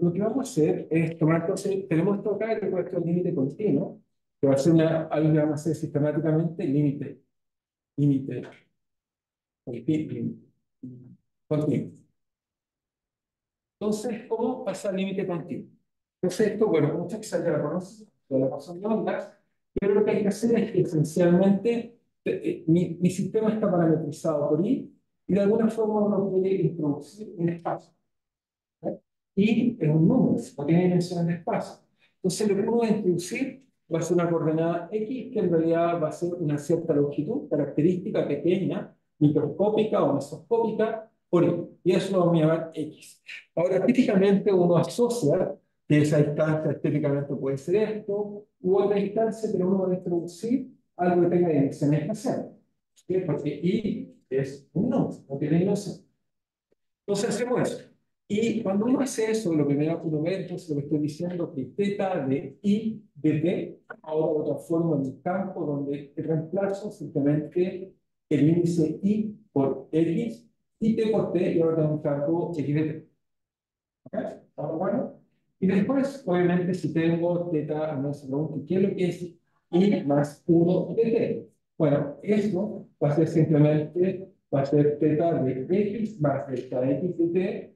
lo que vamos a hacer es tomar, entonces, tenemos esto acá, que nuestro límite continuo, que va a ser algo que vamos a hacer sistemáticamente, límite continuo. Entonces, ¿cómo pasa el límite continuo? Entonces, esto, bueno, muchos quizás ya la conocen, ya la pasan de ondas, pero lo que hay que hacer es que esencialmente mi sistema está parametrizado por I y de alguna forma uno puede introducir un espacio. Y es un número, no tiene dimensiones de espacio. Entonces, lo que uno va a introducir va a ser una coordenada X, que en realidad va a ser una cierta longitud, característica pequeña, microscópica o mesoscópica, por Y. Y eso lo vamos a llamar X. Ahora, típicamente uno asocia que esa distancia estéticamente puede ser esto, u otra distancia, pero uno va a introducir algo que tenga dimensiones espaciales. ¿Sí? Porque Y es un número, no tiene dimensión. Entonces hacemos eso. Y cuando uno hace eso, lo primero que uno ve, entonces lo que estoy diciendo, que θ de I de T, ahora lo transformo en un campo donde reemplazo simplemente el índice I por X y T por T, y ahora tengo un campo X de T. ¿Ok? ¿Estamos bueno? Y después, obviamente, si tengo θ, no se pregunta, ¿qué es lo que es I más 1 de T? Bueno, eso va a ser simplemente, va a ser θ de X más delta X de T,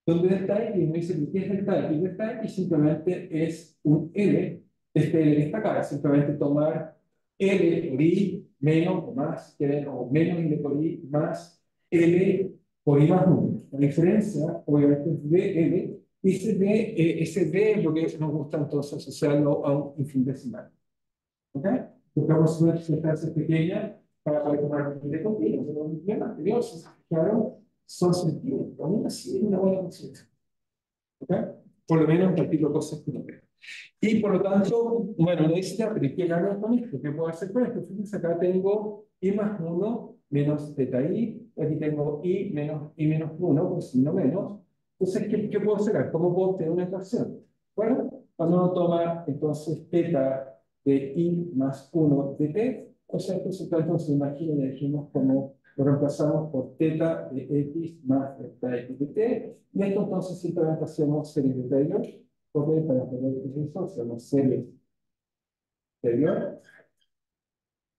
donde delta X me dice que es delta X. Delta X simplemente es un L, este L que está acá, es simplemente tomar L por I menos o más, o menos L por I más L por I más 1. La diferencia, obviamente, es DL, y ese D es lo que nos gusta entonces asociarlo a un infinitesimal. ¿Ok? Buscamos una distancia pequeña para poder tomar un de continuo, pero el problema anterior, si se fijaron, son centímetros. Aún así es una buena función. ¿Ok? Por lo menos partir las cosas que no veo. Y por lo tanto, bueno, uno dice, ya, pero ¿qué hago con esto? ¿Qué puedo hacer con esto? Fíjense, acá tengo I más 1 menos θ I, aquí tengo I menos 1, pues no menos. Entonces, ¿qué puedo hacer? ¿Cómo puedo obtener una ecuación? Bueno, cuando uno toma entonces θ de I más 1 de T, o sea, entonces imaginen, y dijimos como lo reemplazamos por θ de X más delta X de T, y esto entonces simplemente hacemos series de Taylor, porque para poder eso hacemos series Taylor,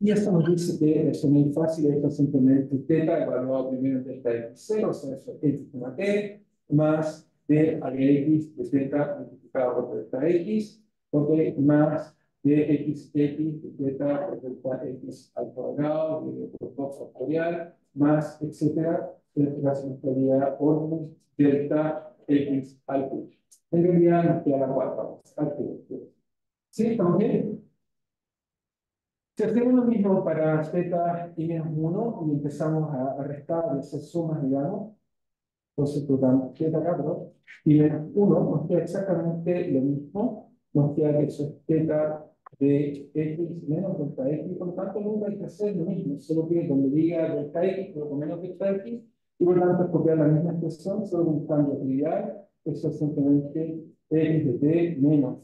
y esto nos dice que es muy fácil, esto simplemente θ evaluado primero en delta X0, o sea, eso es X, T, más de AX de Z multiplicado por delta X, ok, más de XX de Z por delta X al cuadrado, dividido por 2 factorial, más, etcétera, en este caso nos quedaría orden delta X al cubo. En realidad nos queda la 4 al cubo. ¿Sí? ¿Estamos bien? Si hacemos lo mismo para θ y menos 1 y empezamos a restar y hacer sumas, digamos, entonces totamos θ acá, perdón, y menos 1 nos queda exactamente lo mismo, nos queda que eso es θ de X menos delta X, por lo tanto nunca hay que hacer lo mismo, solo que donde diga delta X, pero con menos delta X, y por lo tanto es copiar la misma expresión, solo con un cambio trivial, eso es simplemente X de T menos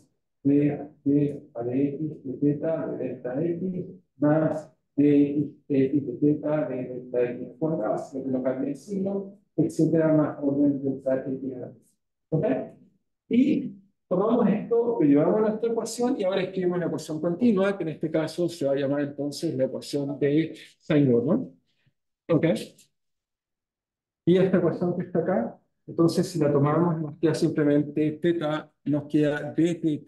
de X de θ de delta X más de X de θ de delta X cuadrado, así que lo cambia el signo, etcétera, más orden delta X. ¿Ok? Y tomamos esto, lo llevamos a nuestra ecuación y ahora escribimos la ecuación continua, que en este caso se va a llamar entonces la ecuación de Sine-Gordon. ¿Ok? Y esta ecuación que está acá, entonces si la tomamos, nos queda simplemente θ, nos queda dtt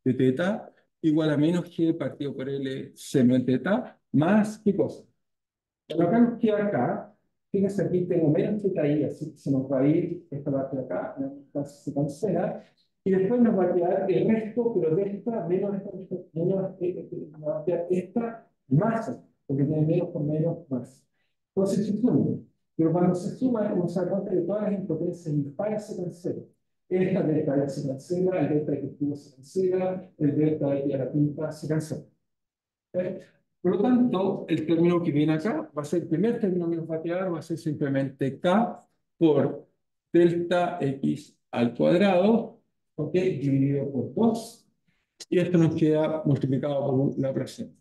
de θ igual a menos g partido por L seno de θ, más ¿qué cosa? Lo que nos queda acá, fíjense aquí tengo menos θ I, así que se nos va a ir esta parte de acá, entonces se cancela, y después nos va a quedar el resto, pero de esta, menos nos va a quedar esta más, porque tiene menos por menos más. Entonces se suma, pero cuando se suma, uno se da cuenta que todas las impotencias impares se cancelan. Esta delta X se cancela, el delta X se cancela, el delta X a la quinta se cancela. ¿Okay? Por lo tanto, el término que viene acá va a ser el primer término que nos va a quedar, va a ser simplemente K por delta X al cuadrado, ¿ok? Dividido por 2, y esto nos queda multiplicado por la operación.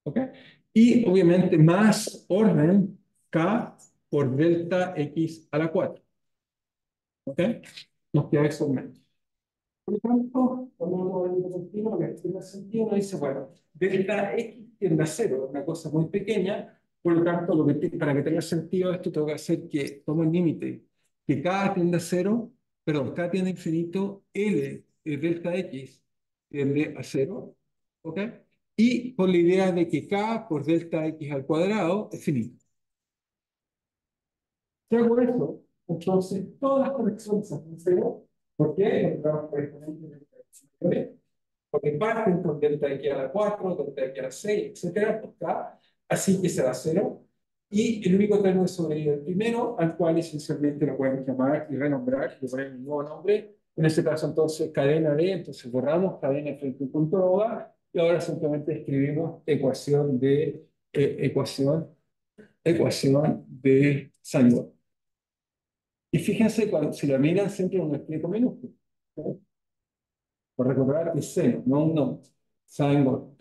¿Ok? Y obviamente más orden K por delta X a la 4. ¿Ok? Nos queda eso menos. Por lo tanto, cuando uno va a ir continuo, lo que tiene sentido, uno dice, bueno, delta X tiende a 0, una cosa muy pequeña, por lo tanto, para que tenga sentido esto, tengo que hacer que tomo el límite, que K tiende a 0, perdón, K tiende a infinito, L delta X tiende a 0, ¿ok? Y con la idea de que K por delta X al cuadrado es finito. Si hago eso, entonces todas las conexiones hacen 0. ¿Por qué? Porque parten con delta X a la 4, delta X a la 6, etcétera, por K, así que será 0. Y el único término que sobrevive el primero, al cual esencialmente lo podemos llamar y renombrar, le ponemos un nuevo nombre, en este caso entonces cadena D, entonces borramos cadena frente a un punto A, y ahora simplemente escribimos ecuación de Sine-Gordon. Y fíjense, cuando, si la miran siempre en un explico minúsculo. ¿Ok? Por recordar que es seno, no un nombre. Sin gol.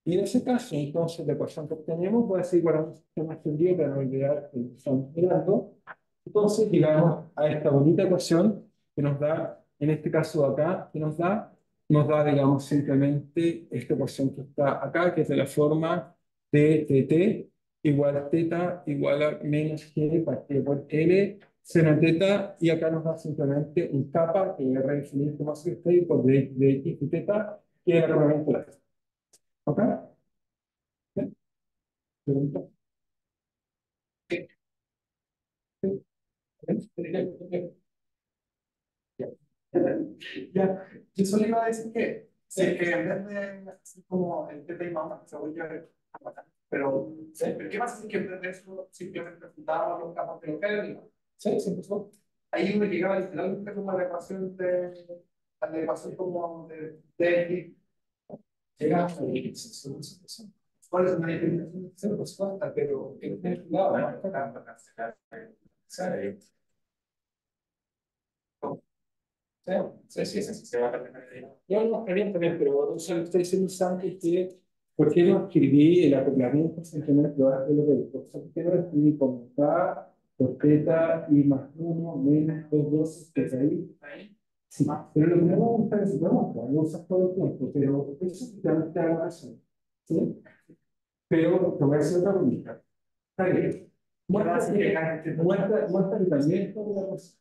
Y en ese caso, entonces, la ecuación que obtenemos puede ser igual a un sistema extendido para no olvidar que estamos mirando. Entonces, llegamos a esta bonita ecuación que nos da, en este caso acá, que nos da, digamos, simplemente esta ecuación que está acá, que es de la forma de dt igual a teta igual a menos g partido por L seno teta, y acá nos da simplemente un kappa, que es R infinito más que t, por de x y teta, que es la probabilidad de la. ¿Ok? ¿Sí? ¿Pregunta? ¿Sí? Ya, yo solo iba a decir que, sí, que en vez de así como el TP y mamá, se vuelve bacán. Pero, ¿sí? ¿Pero qué pasa si que en vez de eso simplemente juntamos los campos de local? Sí, 100%. Ahí uno llegaba literalmente como a la ecuación a la ecuación como de llegamos a la diferenciación. ¿Cuál es una diferenciación? Se nos falta, pero en el lado, ¿no? Sí, sí, sí, sí, se va a perder. No, no, está bien, pero eso lo que estoy diciendo antes que, ¿por qué no escribí el acoplamiento simplemente lo hace lo que dijo? ¿Por qué no escribí como K por teta y más uno menos dos veces que ahí? Sí, pero lo que no me gusta es que lo usas todo el tiempo, pero eso te da la razón. ¿Sí? Pero te voy a decir otra pregunta. Está bien. Muestra que también es toda la cosa.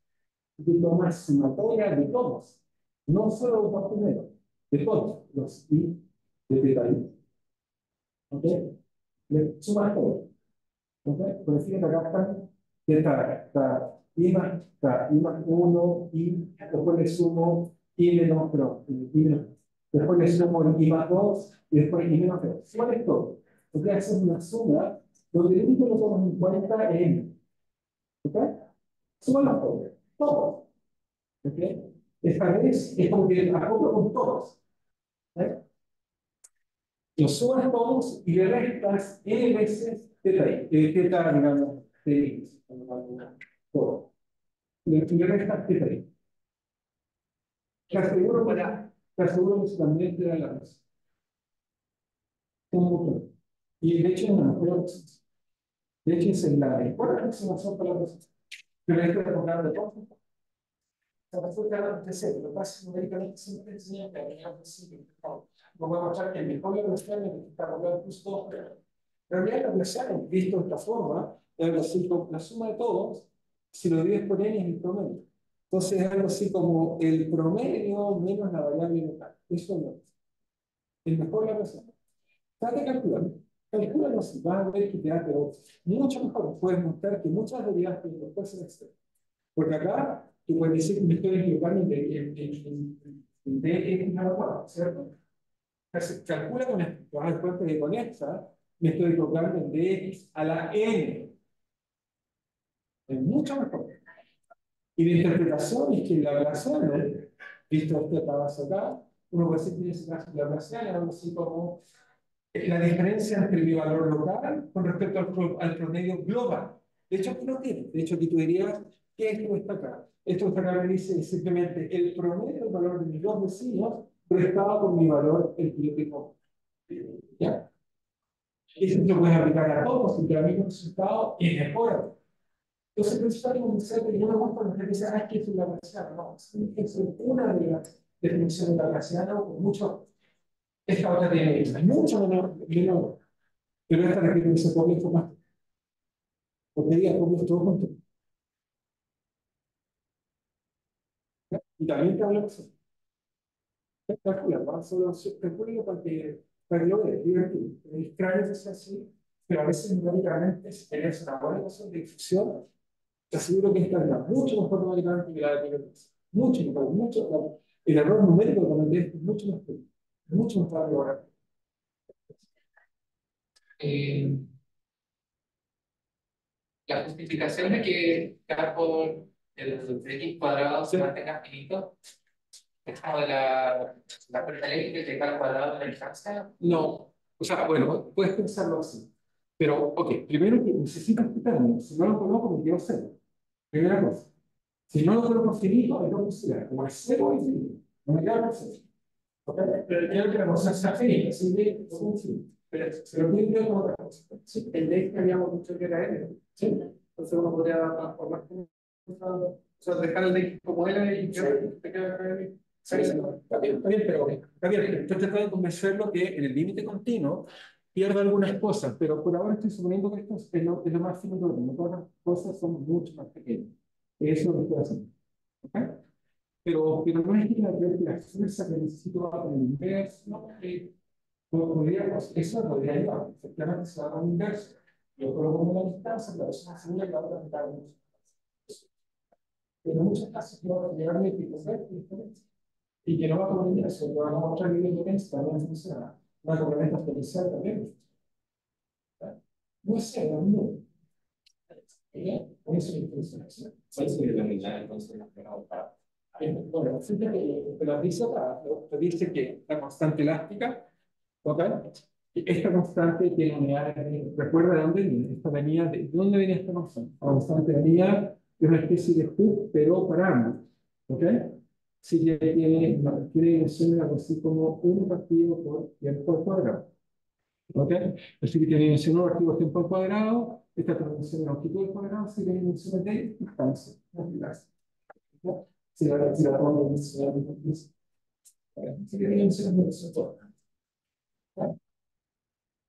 De la sumatoria de todos, no solo los dos primeros, de todos los I de teta I. ¿Ok? Le sumas todo. ¿Ok? Por decir que acá están está I más 1, y después le sumo I menos, pero, I menos. Después le sumo el I más 2, y después I menos 2. ¿Cuál es todo? Porque haces una suma donde el único que lo tomas en cuenta es N. ¿Ok? Suman los todos. Todos. ¿Ok? Esta vez es como que acoplo con todos. ¿Eh? Los sumas todos y le restas n veces teta, teta, digamos, de x. Todo. Le restas teta i. Te aseguro que también te da la razón. Y de hecho, es una mejor opción. De hecho, es la mejor aproximación para la respuesta. Pero hay que recordar de todo. La respuesta de cero. Lo que pasa es que numéricamente siempre enseñan que hay algo así. No voy a mostrar que el mejor de los planes está hablando justo, pero en realidad la placer, visto de esta forma, es algo así como la suma de todos, si lo divides por n es el promedio. Entonces es algo así como el promedio menos la variable local. Eso no es. El mejor de la placer. Trata de calcular. Calcúlalo así, vas a ver que te da, pero mucho mejor. Puedes mostrar que muchas derivadas que después se externas. Porque acá tú puedes decir que me estoy equivocando en DX a la cuadra, ¿cierto? Entonces, calcula con esto. Te vas a dar cuenta que con esta me estoy equivocando en DX a la N. Es mucho mejor. Y la interpretación es que la Laplaciano, visto este tablas acá, uno puede decir que en ese caso la Laplaciano es algo así como la diferencia entre mi valor local con respecto al promedio global. De hecho, aquí no tiene. De hecho, aquí tú dirías que esto está acá. Esto está acá me dice simplemente el promedio del valor de mis dos vecinos restado por mi valor, el que yo tengo. ¿Ya? Eso lo puedes aplicar a todos y te da el mismo resultado y mejora. Entonces, principalmente, que yo no muestro la diferencia, es que es la Laplaciano. No, es una de las definiciones de Laplaciano con mucho. Esta otra tiene mucho menor, pero esta requiere que se ponga más. Porque diga, pongo todo junto. Y también te habla de eso. Calcula, ¿no? Solo calcula para que lo veas, divertido. Es claro que sea así, pero a veces numéricamente, si tenés una buena noción de difusión, te aseguro que esta es mucho mejor numéricamente que la de Pilotes. Mucho mejor, mucho. El error numérico también es mucho más pequeño, mucho más rápido ahora. La justificación de que K por el X cuadrado se mantenga finito es como de la fuerza eléctrica de K al cuadrado de la distancia. No, o sea, bueno, puedes pensarlo así. Pero, ok, primero que necesitas quitarme, si no lo conozco, me quedo cero. Primera cosa. Si no lo coloco finito, hay dos posibilidades. Como es cero o infinito. No me queda perfecto. ¿Ok? Pero quiero que la cosa sea finita, así que es un infinito. Pero se lo quiero con otra cosa. Sí, el de que habíamos dicho que era N. ¿Sí? Entonces uno podría transformar como. O sea, dejar el de como N y que te queda N. Sí, está bien, pero está bien. Estoy tratando de convencerlo que en el límite continuo pierda algunas cosas, pero por ahora estoy suponiendo que esto es lo más finito que tengo. Todas las cosas son mucho más pequeñas. Eso es lo que estoy haciendo. ¿Ok? Pero no es que la fuerza que necesito va por el inverso, ¿no? Eso podría llevar, efectivamente se va con el inverso. Yo coloco una distancia, la persona segura y la otra mitad de muchos casos. Pero en muchos casos yo voy a llegar a mi diferencia. Y que no va con el inverso, lo vamos a mostrar que el inverso también funciona. Una complementa exponencial también. No sé, no. Por eso es interesante. ¿Cuál sería la mitad entonces de la bueno, fíjate que la dice acá, te dice que la constante elástica, ¿ok? Esta constante tiene unidades, recuerda de dónde viene, esta venía, ¿de dónde venía esta constante? La constante venía de una especie de Hooke, pero para ambos, ¿ok? Sí que tiene dimensión algo así como 1 partido por tiempo al cuadrado, ¿ok? Así que tiene dimensión 1 partido por tiempo al cuadrado, esta transformación de longitud al cuadrado, así que tiene dimensión de distancia, ¿no? Si la pongo en dimensión, así que tiene dimensión de todo.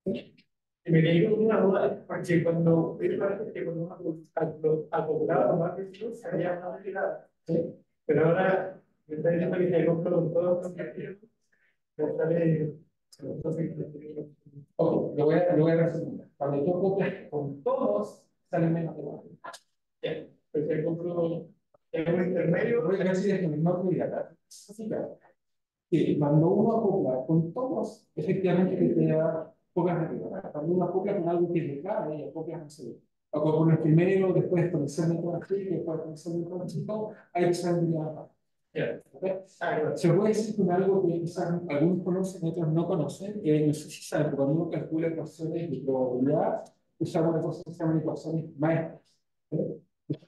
Y me quedé con una duda, porque cuando parece que cuando uno acumulaba más recursos, salía más retirada. ¿Sí? Pero ahora me está diciendo que se compra con todos los partidos, me sale. Ok, lo voy a resumir. Cuando tú copias con todos, salen menos de uno. Bien, pues se compro en un intermedio, voy a decir que no voy a dar. Así que, sí, cuando uno acopla con todos, efectivamente que te da pocas reglas. Cuando uno acopla con algo que es de clave, y acoplas en serio. Acopla con el primero, después exponencialmente con el chico, después exponencialmente con el chico, hay que saber de la parte. Se puede decir con algo que quizás algunos conocen y otros no conocen. No sé si saben, pero cuando uno calcula ecuaciones de probabilidad, usamos una cosa que se llaman ecuaciones maestras.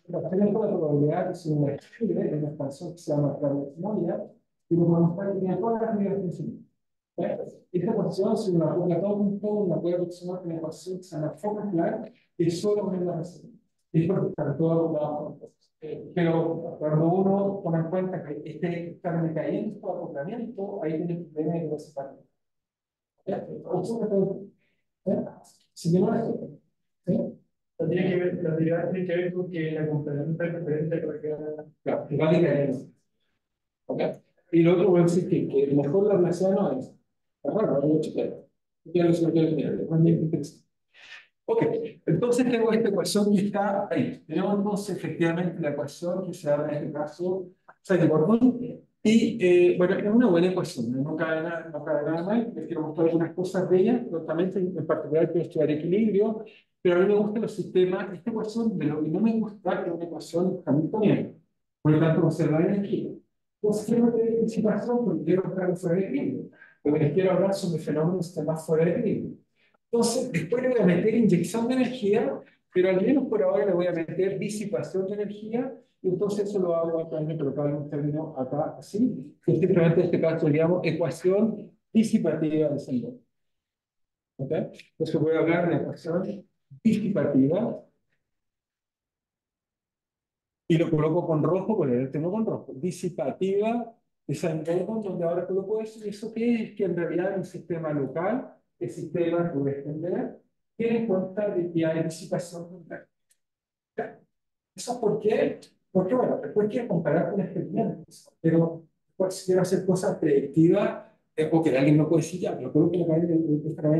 La probabilidad es una expansión que se llama Gaussiana, y nos vamos a tener todas las medidas infinitas. Esta ecuación, si uno la ponga todo junto, una puede aproximar una ecuación que se llama Fokker-Planck, que es solo poner la reserva. Y es porque están todas acopladas juntas. Pero cuando uno toma en cuenta que está decayendo el acoplamiento, ahí tiene el problema de velocidad. Si no es tiene que ver, la derivada tiene que ver con que la complementa es diferente a la que claro, que va decayendo. ¿Ok? Y lo otro voy a decir que mejor la Laplaciano es raro, hay mucho que ya lo sé, es muy interesante. Ok, entonces tengo esta ecuación que está ahí. Tenemos entonces efectivamente la ecuación que se da en este caso, Gordon. Y bueno, es una buena ecuación, no cabe nada mal. Les quiero mostrar algunas cosas de ella, pero también en particular quiero estudiar equilibrio. Pero a mí me gustan los sistemas, esta ecuación, de lo que no me gusta es una ecuación hamiltoniana. Por lo tanto, conservar energía. Entonces, quiero tener participación porque quiero estar fuera de equilibrio. Lo que les quiero hablar sobre fenómenos que más fuera de equilibrio. Entonces, después le voy a meter inyección de energía, pero al menos por ahora le voy a meter disipación de energía, y entonces eso lo hago a través de colocar un término acá, así, que simplemente en este caso le llamo ecuación disipativa de Sengel. ¿Ok? Entonces voy a hablar de la ecuación disipativa, y lo coloco con rojo, porque el tengo con rojo, disipativa de Sengel, donde ahora coloco eso, y eso que es que en realidad en un sistema local, el sistema puede extender, tiene en cuenta de que hay disipación contraria. ¿Eso por qué? Porque, bueno, después quiero comparar con experimentos, pero pues, quiero hacer cosas predictivas, porque alguien no puede decir ya, pero creo que la cadena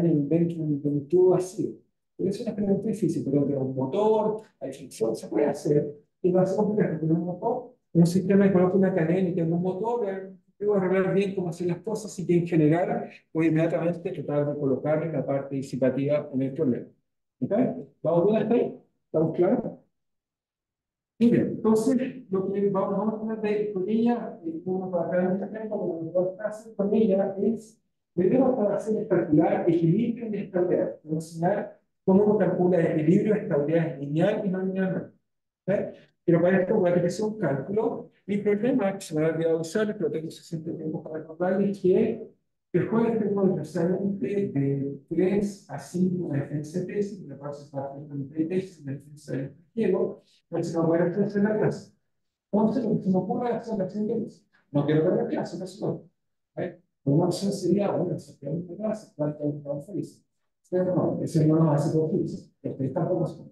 en el dentro de un tubo vacío. Pero es un experimento difícil, pero de un motor, hay fricción, se puede hacer. Y lo hace complejo, con un motor, un sistema que coloca una cadena y tengo un motor, debo arreglar bien cómo hacer las cosas, y que en general voy inmediatamente a tratar de colocar la parte disipativa en el problema. ¿Ok? ¿Vamos bien hasta ahí? ¿Estamos claros? Muy bien, entonces lo que vamos a tener con ella, como para acá en esta ejemplo, lo que vamos a hacer con ella es, debemos hacer calcular equilibrio y estabilidad. Vamos a enseñar cómo uno calcula equilibrio, estabilidad lineal y no lineal. ¿eh? Pero para esto voy a tener que hacer un cálculo. Mi problema es que se me ha olvidado usar, pero tengo suficiente tiempo para recordarles que el jueves tengo desgraciadamente de 3 a 5 una defensa de tesis, me paso para de tesis, de defensa del pliego, entonces no voy a hacer la clase. Entonces, lo que se me ocurre hacer la siguiente es, no quiero ver la clase, no. Una opción sería, bueno, se queda en clase, falta un trabajo feliz. Pero no, ese no nos hace por feliz, ustedes tampoco son.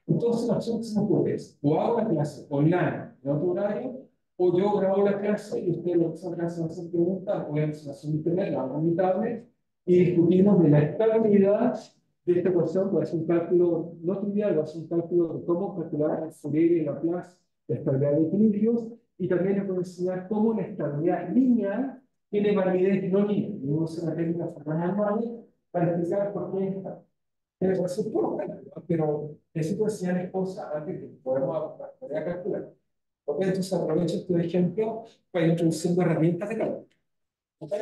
Entonces, la opción que se me ocurre es, o hago la clase online en otro horario, o yo grabo la clase y ustedes lo que son clases hacen preguntas, o en la internet, la hago en mi tablet, y discutimos de la estabilidad de esta ecuación, que es un cálculo no trivial, es un cálculo de cómo calcular el Fourier y Laplace, la estabilidad de equilibrios, y también les voy a enseñar cómo la estabilidad lineal tiene validez no lineal. Y uso una técnica formal para explicar por qué está. Tiene que ser todo, pero necesito enseñarles cosas antes que podamos poder calcular. Ok, entonces aprovecho este ejemplo para introducir herramientas de cálculo. Okay.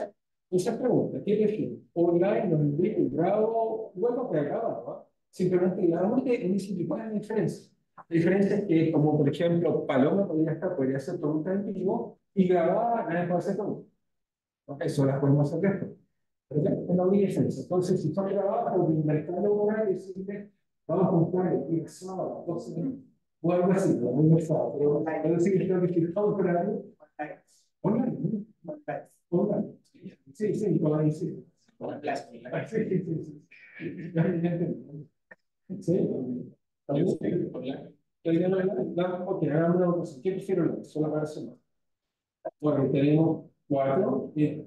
Esa pregunta, ¿qué prefiero? Online, los envío, grabo, bueno, que grabado, ¿no? Simplemente grabamos y ni siquiera cuál es la diferencia. La diferencia es que, como por ejemplo, Paloma podría hacer preguntas en vivo y grabada, nadie puede hacer preguntas. Ok, eso las podemos hacer después. Pero ya, es la única diferencia. Entonces, si son grabadas, por el mercado horario, decirle, vamos a comprar el día sábado, 12 minutos. O algo así, lo mismo sábado. Pero decir que tengo que ir todo horario, online. Online. Sí, sí, por ahí sí. Sí, sí, sí. Ya entendí. Sí, también. Ok, hagamos una cosa. ¿Qué prefiero? Solo para sumar. Bueno, tenemos 4 ¿sí?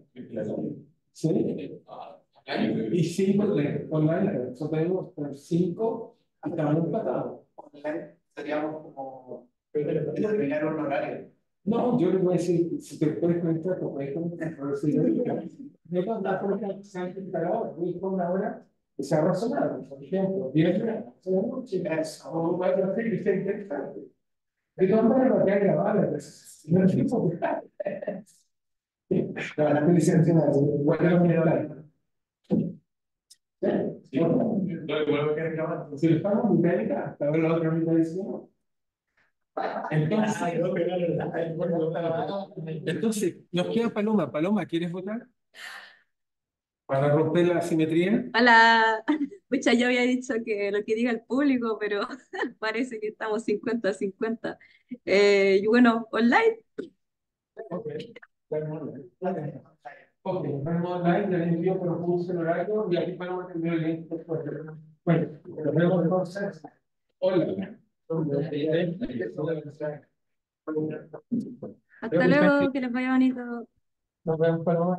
Y 5 online. Entonces tenemos 5 y estamos empatados. Online seríamos como terminar un horario. No, yo les voy a decir, si te puedes conectar, te puedes conectar. Pero si yo cuando la forma se han instalado, voy con una hora que sea razonable. Por ejemplo, 10 horas de la noche, o va a ser que sea interesante. De todas maneras, va a quedar grabada, pues, no es tiempo. La licenciada, bueno, mira, si lo estamos en técnica, hasta ahora la otra mitad dice no. Entonces, nos queda Paloma. Paloma, ¿quieres votar? Para romper la asimetría. Hola, pucha, yo había dicho que lo que diga el público, pero parece que estamos 50-50. Y bueno, online. Ok, ok, nos vemos online, ya les envío por los cursos en horario y aquí Paloma te envío el link después. Bueno, nos vemos entonces. Hola. Hasta luego, que les vaya bonito. Nos vemos, Paloma.